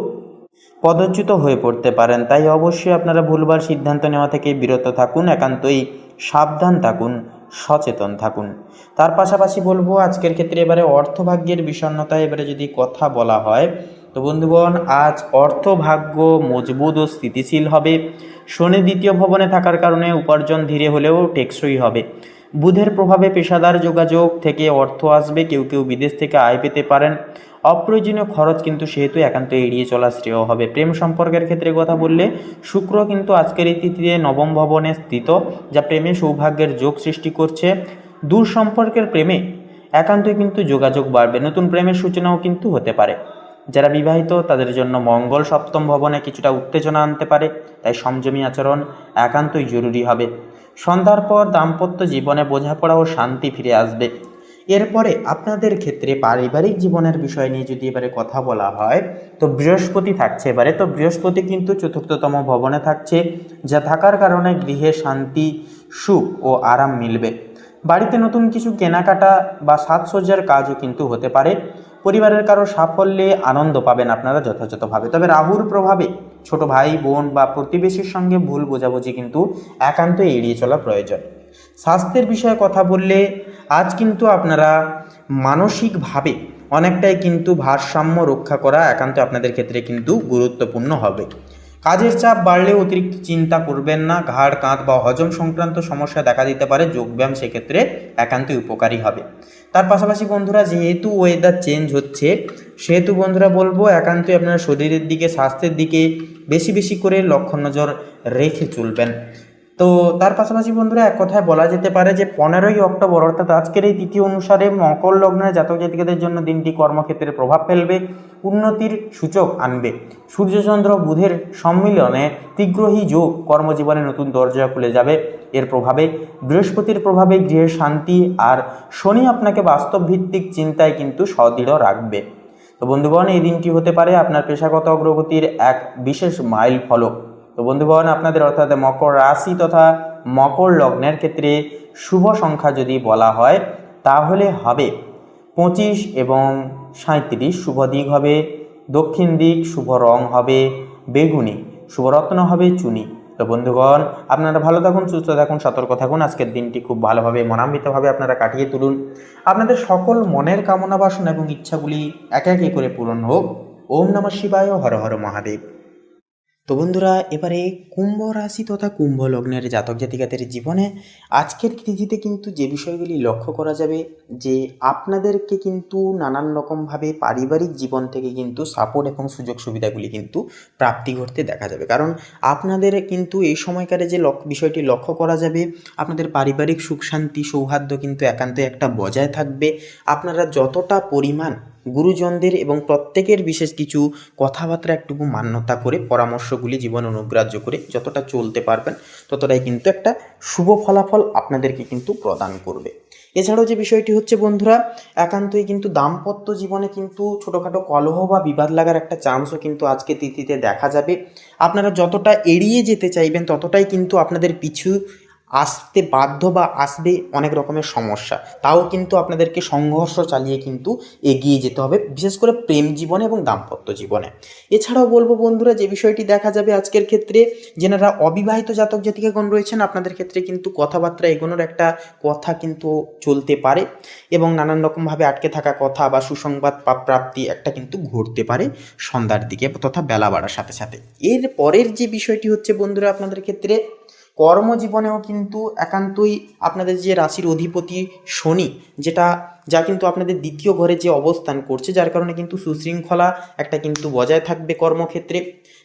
পদচ্যুত হয়ে পড়তে পারেন। তাই অবশ্যই আপনারা ভুলভাল সিদ্ধান্ত নেওয়া থেকে বিরত থাকুন, একান্তই সাবধান থাকুন, সচেতন থাকুন। তার পাশাপাশি বলবো আজকের ক্ষেত্রে এবারে অর্থভাগ্যের বিষণ্ণতা এবারে যদি কথা বলা হয় তো বন্ধুগণ, আজ অর্থভাগ্য মজবুত ও স্থিতিশীল হবে। শনি দ্বিতীয় ভবনে থাকার কারণে উপার্জন ধীরে হলেও টেকসই হবে। বুধের প্রভাবে পেশাদার যোগাযোগ থেকে অর্থ আসবে, কেউ কেউ বিদেশ থেকে আয় পেতে পারেন। অপ্রয়োজনীয় খরচ কিন্তু সেহেতু একান্ত এড়িয়ে চলা শ্রেয় হবে। প্রেম সম্পর্কের ক্ষেত্রে কথা বললে শুক্র কিন্তু আজকের এই তিথিতে নবম ভবনে স্থিত, যা প্রেমে সৌভাগ্যের যোগ সৃষ্টি করছে। দূর সম্পর্কের প্রেমে একান্তই কিন্তু যোগাযোগ বাড়বে, নতুন প্রেমের সূচনাও কিন্তু হতে পারে। যারা বিবাহিত তাদের জন্য মঙ্গল সপ্তম ভবনে কিছুটা উত্তেজনা আনতে পারে, তাই সংযমী আচরণ একান্তই জরুরি হবে। সন্ধ্যার পর দাম্পত্য জীবনে বোঝাপড়া ও শান্তি ফিরে আসবে। এরপরে আপনাদের ক্ষেত্রে পারিবারিক জীবনের বিষয় নিয়ে যদি এবারে কথা বলা হয় তো বৃহস্পতি থাকছে এবারে। তো বৃহস্পতি কিন্তু চতুর্থতম ভবনে থাকছে, যা থাকার কারণে গৃহে শান্তি, সুখ ও আরাম মিলবে। বাড়িতে নতুন কিছু কেনাকাটা বা সাজসজ্জার কাজও কিন্তু হতে পারে। পরিবারের কারো সাফল্যে আনন্দ পাবেন আপনারা যথাযথভাবে। তবে রাহুর প্রভাবে ছোট ভাই বোন বা প্রতিবেশীর সঙ্গে ভুল বোঝাবুঝি কিন্তু একান্তই এড়িয়ে চলা প্রয়োজন। স্বাস্থ্যের বিষয়ে কথা বললে আজ কিন্তু আপনারা মানসিকভাবে অনেকটাই কিন্তু ভারসাম্য রক্ষা করা একান্ত আপনাদের ক্ষেত্রে কিন্তু গুরুত্বপূর্ণ হবে। কাজের চাপ বাড়লে অতিরিক্ত চিন্তা করবেন না। ঘাড়, কাঁধ বা হজম সংক্রান্ত সমস্যা দেখা দিতে পারে, যোগব্যায়াম সেক্ষেত্রে একান্তই উপকারী হবে। তার পাশাপাশি বন্ধুরা, যেহেতু ওয়েদার চেঞ্জ হচ্ছে সেহেতু বন্ধুরা বলবো একান্তই আপনারা শরীরের দিকে, স্বাস্থ্যের দিকে বেশি বেশি করে লক্ষ্য নজর রেখে চলবেন। তো তার পাশাপাশি বন্ধুরা এক কথায় বলা যেতে পারে যে 15ই অক্টোবর অর্থাৎ আজকের এই তিথি অনুসারে মকর লগ্নের জাতক জাতিকাদের জন্য দিনটি কর্মক্ষেত্রে প্রভাব ফেলবে, উন্নতির সূচক আনবে। সূর্যচন্দ্র বুধের সম্মিলনে তীগ্রহী যোগ কর্মজীবনে নতুন দরজা খুলে যাবে। এর প্রভাবে বৃহস্পতির প্রভাবে গৃহে শান্তি, আর শনি আপনাকে বাস্তব ভিত্তিক চিন্তায় কিন্তু সদৃঢ় রাখবে। তো বন্ধুগণ, এই দিনটি হতে পারে আপনার পেশাগত অগ্রগতির এক বিশেষ মাইল ফলক। তো বন্ধুগণ, আপনাদের অর্থাৎ মকর রাশি তথা মকর লগ্নের ক্ষেত্রে শুভ সংখ্যা যদি বলা হয় তাহলে হবে 25 এবং 37। শুভ দিক হবে দক্ষিণ দিক, শুভ রং হবে বেগুনি, শুভ রত্ন হবে চুনি। তো বন্ধুগণ, আপনারা ভালো থাকুন, সুস্থ থাকুন, সতর্ক থাকুন। আজকের দিনটি খুব ভালোভাবে মনান্বিতভাবে আপনারা কাটিয়ে তুলুন। আপনাদের সকল মনের কামনা বাসনা এবং ইচ্ছাগুলি একে একে করে পূরণ হোক। ওম নমঃ শিবায়, হর হর মহাদেব। তো বন্ধুরা, এবারে কুম্ভ রাশি তথা কুম্ভ লগ্নের জাতক জাতিকাদের জীবনে আজকের তিথিতে কিন্তু যে বিষয়গুলি লক্ষ্য করা যাবে যে আপনাদেরকে কিন্তু নানান রকমভাবে পারিবারিক জীবন থেকে কিন্তু সাপোর্ট এবং সুযোগ সুবিধাগুলি কিন্তু প্রাপ্তি করতে দেখা যাবে। কারণ আপনাদের কিন্তু এই সময়কারে যে বিষয়টি লক্ষ্য করা যাবে, আপনাদের পারিবারিক সুখ শান্তি সৌহার্দ্য কিন্তু একান্তই একটা বজায় থাকবে। আপনারা যতটা পরিমাণ গুরুজনদের এবং প্রত্যেকের বিশেষ কিছু কথাবার্তা একটুকু মান্যতা করে, পরামর্শগুলি জীবন অনুগ্রাহ্য করে যতটা চলতে পারবেন ততটাই কিন্তু একটা শুভ ফলাফল আপনাদেরকে কিন্তু প্রদান করবে। এছাড়াও যে বিষয়টি হচ্ছে বন্ধুরা, একান্তই কিন্তু দাম্পত্য জীবনে কিন্তু ছোটোখাটো কলহ বা বিবাদ লাগার একটা চান্সও কিন্তু আজকে তিথিতে দেখা যাবে। আপনারা যতটা এড়িয়ে যেতে চাইবেন ততটাই কিন্তু আপনাদের পিছু আসতে বাধ্য বা আসবে অনেক রকমের সমস্যা, তাও কিন্তু আপনাদেরকে সংঘর্ষ চালিয়ে কিন্তু এগিয়ে যেতে হবে, বিশেষ করে প্রেম জীবনে এবং দাম্পত্য জীবনে। এছাড়াও বলবো বন্ধুরা, যে বিষয়টি দেখা যাবে আজকের ক্ষেত্রে, যেনারা অবিবাহিত জাতক জাতিকাগণ রয়েছেন, আপনাদের ক্ষেত্রে কিন্তু কথাবার্তা এগোনোর একটা কথা কিন্তু চলতে পারে এবং নানান রকমভাবে আটকে থাকা কথা বা সুসংবাদ প্রাপ্তি একটা কিন্তু ঘটতে পারে সন্ধ্যার দিকে তথা বেলা বাড়ার সাথে সাথে। এর পরের যে বিষয়টি হচ্ছে বন্ধুরা, আপনাদের ক্ষেত্রে কর্মজীবনেও কিন্তু একান্তই আপনাদের যে রাশির অধিপতি শনি, যা কিন্তু আপনাদের দ্বিতীয় ঘরে যে অবস্থান করছে, যার কারণে কিন্তু সুশৃঙ্খলা একটা কিন্তু বজায় থাকবে কর্মক্ষেত্রে।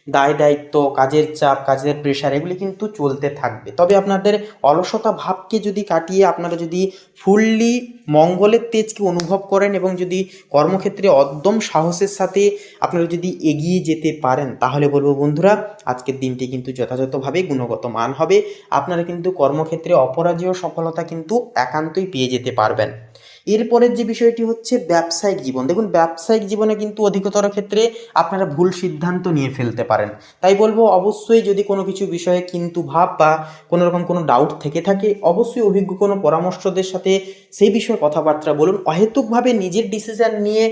দায় দায়িত্ব, কাজের চাপ, কাজের প্রেশার এগুলি কিন্তু চলতে থাকবে। তবে আপনাদের অলসতা ভাবকে যদি কাটিয়ে আপনারা যদি ফুললি মঙ্গলের তেজকে অনুভব করেন এবং যদি কর্মক্ষেত্রে অদ্যম সাহসের সাথে আপনারা যদি এগিয়ে যেতে পারেন, তাহলে বলবো বন্ধুরা, আজকের দিনটি কিন্তু যথাযথভাবে গুণগত মান হবে। আপনারা কিন্তু কর্মক্ষেত্রে অপরাজেয় সফলতা কিন্তু একান্তই পেয়ে যেতে পারবেন। এরপরের যে বিষয়টি হচ্ছে ব্যবসায়িক জীবন। দেখুন, ব্যবসায়িক জীবনে কিন্তু অধিকতর ক্ষেত্রে আপনারা ভুল সিদ্ধান্ত নিয়ে ফেলতে পারেন। তাই বলবো, অবশ্যই যদি কোনো কিছু বিষয়ে কিন্তু ভাব বা কোনো রকম কোনো ডাউট থেকে থাকে, অবশ্যই অভিজ্ঞ কোনো পরামর্শদের সাথে সেই বিষয়ে কথাবার্তা বলুন। অহেতুকভাবে নিজের ডিসিশন নিয়ে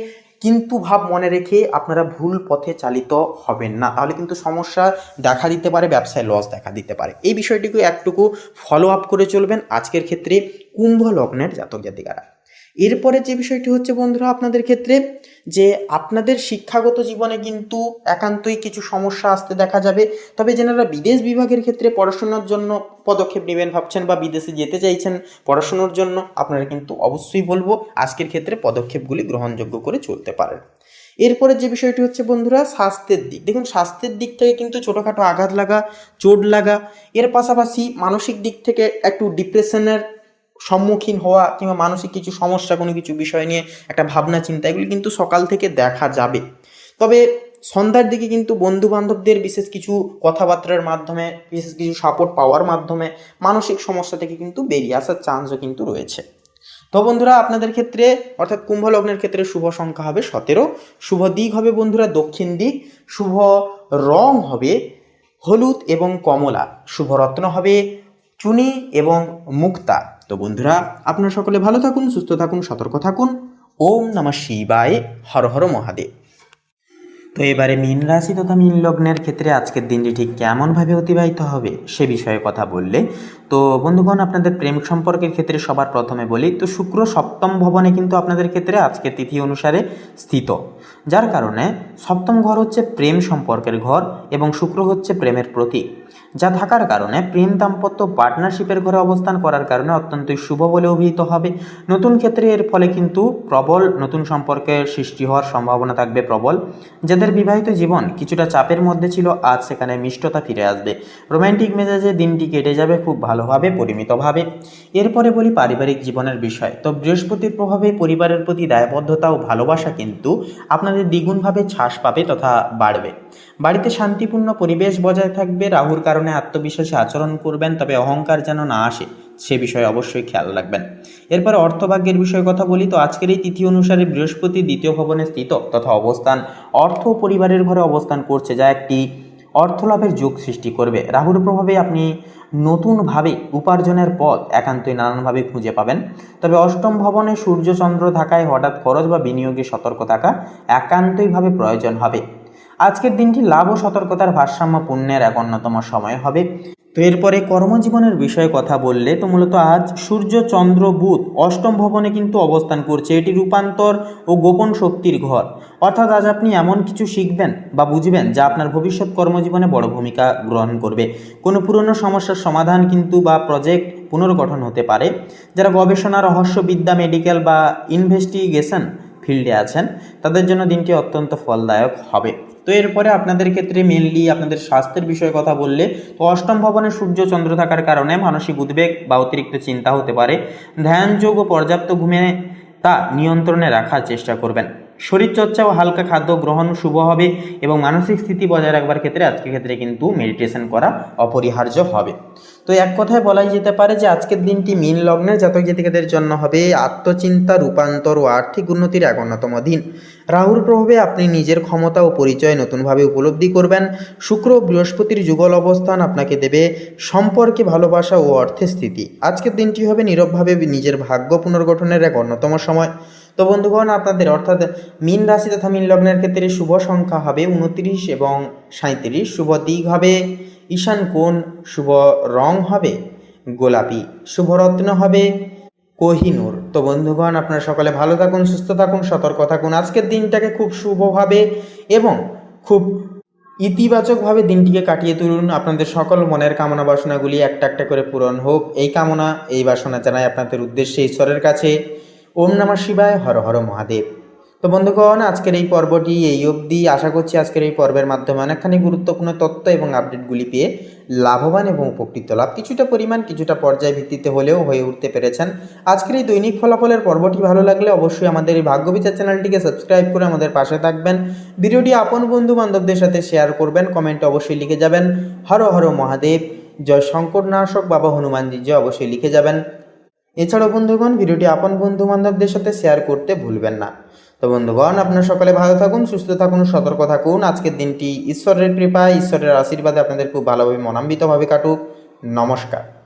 কিন্তু ভাব মনে রেখে আপনারা ভুল পথে চালিত হবেন না, তাহলে কিন্তু সমস্যা দেখা দিতে পারে, ব্যবসায় লস দেখা দিতে পারে। এই বিষয়টিকে একটুকু ফলো আপ করে চলবেন আজকের ক্ষেত্রে কুম্ভ লগ্নের জাতক জাতিকারা। এরপরে যে বিষয়টি হচ্ছে বন্ধুরা, আপনাদের ক্ষেত্রে যে আপনাদের শিক্ষাগত জীবনে কিন্তু একান্তই কিছু সমস্যা আসতে দেখা যাবে। তবে যেনারা বিদেশ বিভাগের ক্ষেত্রে পড়াশোনার জন্য পদক্ষেপ নেবেন ভাবছেন বা বিদেশে যেতে চাইছেন পড়াশোনার জন্য, আপনারা কিন্তু অবশ্যই বলবো আজকের ক্ষেত্রে পদক্ষেপগুলি গ্রহণযোগ্য করে চলতে পারেন। এরপরে যে বিষয়টি হচ্ছে বন্ধুরা, স্বাস্থ্যের দিক। দেখুন, স্বাস্থ্যের দিক থেকে কিন্তু ছোটোখাটো আঘাত লাগা, চোট লাগা, এর পাশাপাশি মানসিক দিক থেকে একটু ডিপ্রেশনের সম্মুখীন হওয়া কিংবা মানসিক কিছু সমস্যা, কোনো কিছু বিষয় নিয়ে একটা ভাবনা চিন্তা, এগুলি কিন্তু সকাল থেকে দেখা যাবে। তবে সন্ধ্যার দিকে কিন্তু বন্ধু বান্ধবদের বিশেষ কিছু কথাবার্তার মাধ্যমে, বিশেষ কিছু সাপোর্ট পাওয়ার মাধ্যমে মানসিক সমস্যা থেকে কিন্তু বেরিয়ে আসার চান্সও কিন্তু রয়েছে। তো বন্ধুরা, আপনাদের ক্ষেত্রে অর্থাৎ কুম্ভ লগ্নের ক্ষেত্রে শুভ সংখ্যা হবে 17, শুভ দিক হবে বন্ধুরা দক্ষিণ দিক, শুভ রং হবে হলুদ এবং কমলা, শুভ রত্ন হবে চুনি এবং মুক্তা। তো বন্ধুরা, আপনারা সকলে ভালো থাকুন, সুস্থ থাকুন, সতর্ক থাকুন। ওম নমঃ শিবায়, হর হর মহাদেব। তো এবারে মীন রাশি তথা মীন লগ্নের ক্ষেত্রে আজকের দিনটি ঠিক কেমনভাবে অতিবাহিত হবে সে বিষয়ে কথা বললে, তো বন্ধুগণ, আপনাদের প্রেম সম্পর্কের ক্ষেত্রে সবার প্রথমে বলি, তো শুক্র সপ্তম ভবনে কিন্তু আপনাদের ক্ষেত্রে আজকের তিথি অনুসারে স্থিত, যার কারণে সপ্তম ঘর হচ্ছে প্রেম সম্পর্কের ঘর এবং শুক্র হচ্ছে প্রেমের প্রতীক, যা থাকার কারণে প্রেম দাম্পত্য পার্টনারশিপের ঘরে অবস্থান করার কারণে অত্যন্তই শুভ বলে অভিহিত হবে। নতুন ক্ষেত্রে এর ফলে কিন্তু প্রবল নতুন সম্পর্কের সৃষ্টি হওয়ার সম্ভাবনা থাকবে প্রবল। যাদের বিবাহিত জীবন কিছুটা চাপের মধ্যে ছিল, আজ সেখানে মিষ্টতা ফিরে আসবে। রোম্যান্টিক মেজাজে দিনটি কেটে যাবে খুব ভালোভাবে, পরিমিতভাবে। এরপরে বলি পারিবারিক জীবনের বিষয়। তো বৃহস্পতির প্রভাবে পরিবারের প্রতি দায়বদ্ধতা ও ভালোবাসা কিন্তু আপনাদের দ্বিগুণভাবে ছাস পাবে তথা বাড়বে। বাড়িতে শান্তিপূর্ণ পরিবেশ বজায় থাকবে। রাহুর কারণে আত্মবিশ্বাসী আচরণ করবেন, তবে অহংকার যেন না আসে সে বিষয়ে অবশ্যই খেয়াল রাখবেন। এরপরে অর্থভাগ্যের বিষয়ে কথা বলি, তো আজকের এই তিথি অনুসারে বৃহস্পতি দ্বিতীয় ভবনে স্থিত তথা অবস্থান অর্থ ও পরিবারের ঘরে অবস্থান করছে, যা একটি অর্থলাভের যোগ সৃষ্টি করবে। রাহুর প্রভাবে আপনি নতুনভাবে উপার্জনের পথ একান্তই নানানভাবে খুঁজে পাবেন। তবে অষ্টম ভবনে সূর্যচন্দ্র থাকায় হঠাৎ খরচ বা বিনিয়োগে সতর্ক থাকা একান্তইভাবে প্রয়োজন হবে। আজকের দিনটি লাভ ও সতর্কতার ভারসাম্যপূর্ণের এক অন্যতম সময় হবে। তো এরপরে কর্মজীবনের বিষয়ে কথা বললে, তো মূলত আজ সূর্য চন্দ্র বুধ অষ্টম ভবনে কিন্তু অবস্থান করছে। এটি রূপান্তর ও গোপন শক্তির ঘর, অর্থাৎ আজ আপনি এমন কিছু শিখবেন বা বুঝবেন যা আপনার ভবিষ্যৎ কর্মজীবনে বড় ভূমিকা গ্রহণ করবে। কোনো পুরনো সমস্যার সমাধান কিন্তু বা প্রজেক্ট পুনর্গঠন হতে পারে। যারা গবেষণা, রহস্যবিদ্যা, মেডিকেল বা ইনভেস্টিগেশন ফিল্ডে আছেন, তাদের জন্য দিনটি অত্যন্ত ফলদায়ক হবে। তো এরপরে আপনাদের ক্ষেত্রে মেনলি আপনাদের স্বাস্থ্যের বিষয়ে কথা বললে, তো অষ্টম ভবনে সূর্য চন্দ্র থাকার কারণে মানসিক উদ্বেগ বা অতিরিক্ত চিন্তা হতে পারে। ধ্যান, যোগ ও পর্যাপ্ত ঘুমে তা নিয়ন্ত্রণে রাখার চেষ্টা করবেন। শরীরচর্চা ও হালকা খাদ্য গ্রহণ শুভ হবে এবং মানসিক স্থিতি বজায় রাখবার ক্ষেত্রে আজকের ক্ষেত্রে কিন্তু মেডিটেশন করা অপরিহার্য হবে। তো এক কথায় বলাই যেতে পারে যে আজকের দিনটি মীন লগ্নের জাতক জাতিকাদের জন্য হবে আত্মচিন্তা, রূপান্তর ও আর্থিক উন্নতির এক অন্যতম দিন। রাহুর প্রভাবে আপনি নিজের ক্ষমতা ও পরিচয় নতুনভাবে উপলব্ধি করবেন। শুক্র ও বৃহস্পতির যুগল অবস্থান আপনাকে দেবে সম্পর্কে ভালোবাসা ও অর্থের স্থিতি। আজকের দিনটি হবে নীরবভাবে নিজের ভাগ্য পুনর্গঠনের এক অন্যতম সময়। তো বন্ধুগণ, আপনাদের অর্থাৎ মীন রাশি তথা মীন লগ্নের ক্ষেত্রে শুভ সংখ্যা হবে 29 এবং 37, শুভ দিক হবে ঈশান কোণ, শুভ রং হবে গোলাপি, শুভ রত্ন হবে কোহিনূর। তো বন্ধুগণ, আপনারা সকালে ভালো থাকুন, সুস্থ থাকুন, সতর্ক থাকুন। আজকের দিনটাকে খুব শুভভাবে এবং খুব ইতিবাচকভাবে দিনটিকে কাটিয়ে তুলুন। আপনাদের সকল মনের কামনা বাসনাগুলি একটা একটা করে পূরণ হোক, এই কামনা এই বাসনা জানাই আপনাদের উদ্দেশ্যে ঈশ্বরের কাছে। ওম নমঃ শিবায়, হর হর মহাদেব। তো বন্ধুগণ, আজকের এই পর্বটি এই অবধি। আশা করছি আজকের এই পর্বের মাধ্যমে অনেকখানি গুরুত্বপূর্ণ তথ্য এবং আপডেটগুলি পেয়ে লাভবান এবং উপকৃত লাভ কিছুটা পরিমাণ কিছুটা পর্যায় ভিত্তিতে হলেও হয়ে উঠতে পেরেছেন। আজকের এই দৈনিক ফলাফলের পর্বটি ভালো লাগলে অবশ্যই আমাদের এই ভাগ্যবিচার চ্যানেলটিকে সাবস্ক্রাইব করে আমাদের পাশে থাকবেন। ভিডিওটি আপন বন্ধু বান্ধবদের সাথে শেয়ার করবেন। কমেন্টে অবশ্যই লিখে যাবেন হর হর মহাদেব, জয় শঙ্করনাশক বাবা হনুমানজি জয়, অবশ্যই লিখে যাবেন। এছাড়াও বন্ধুগণ, ভিডিওটি আপন বন্ধু বান্ধবদের সাথে শেয়ার করতে ভুলবেন না। তো বন্ধুগণ, আপনারা সকালে ভালো থাকুন, সুস্থ থাকুন, সতর্ক থাকুন। আজকের দিনটি ঈশ্বরের কৃপায়, ঈশ্বরের আশীর্বাদে আপনাদের খুব ভালোভাবে মনান্বিতভাবে কাটুক। নমস্কার।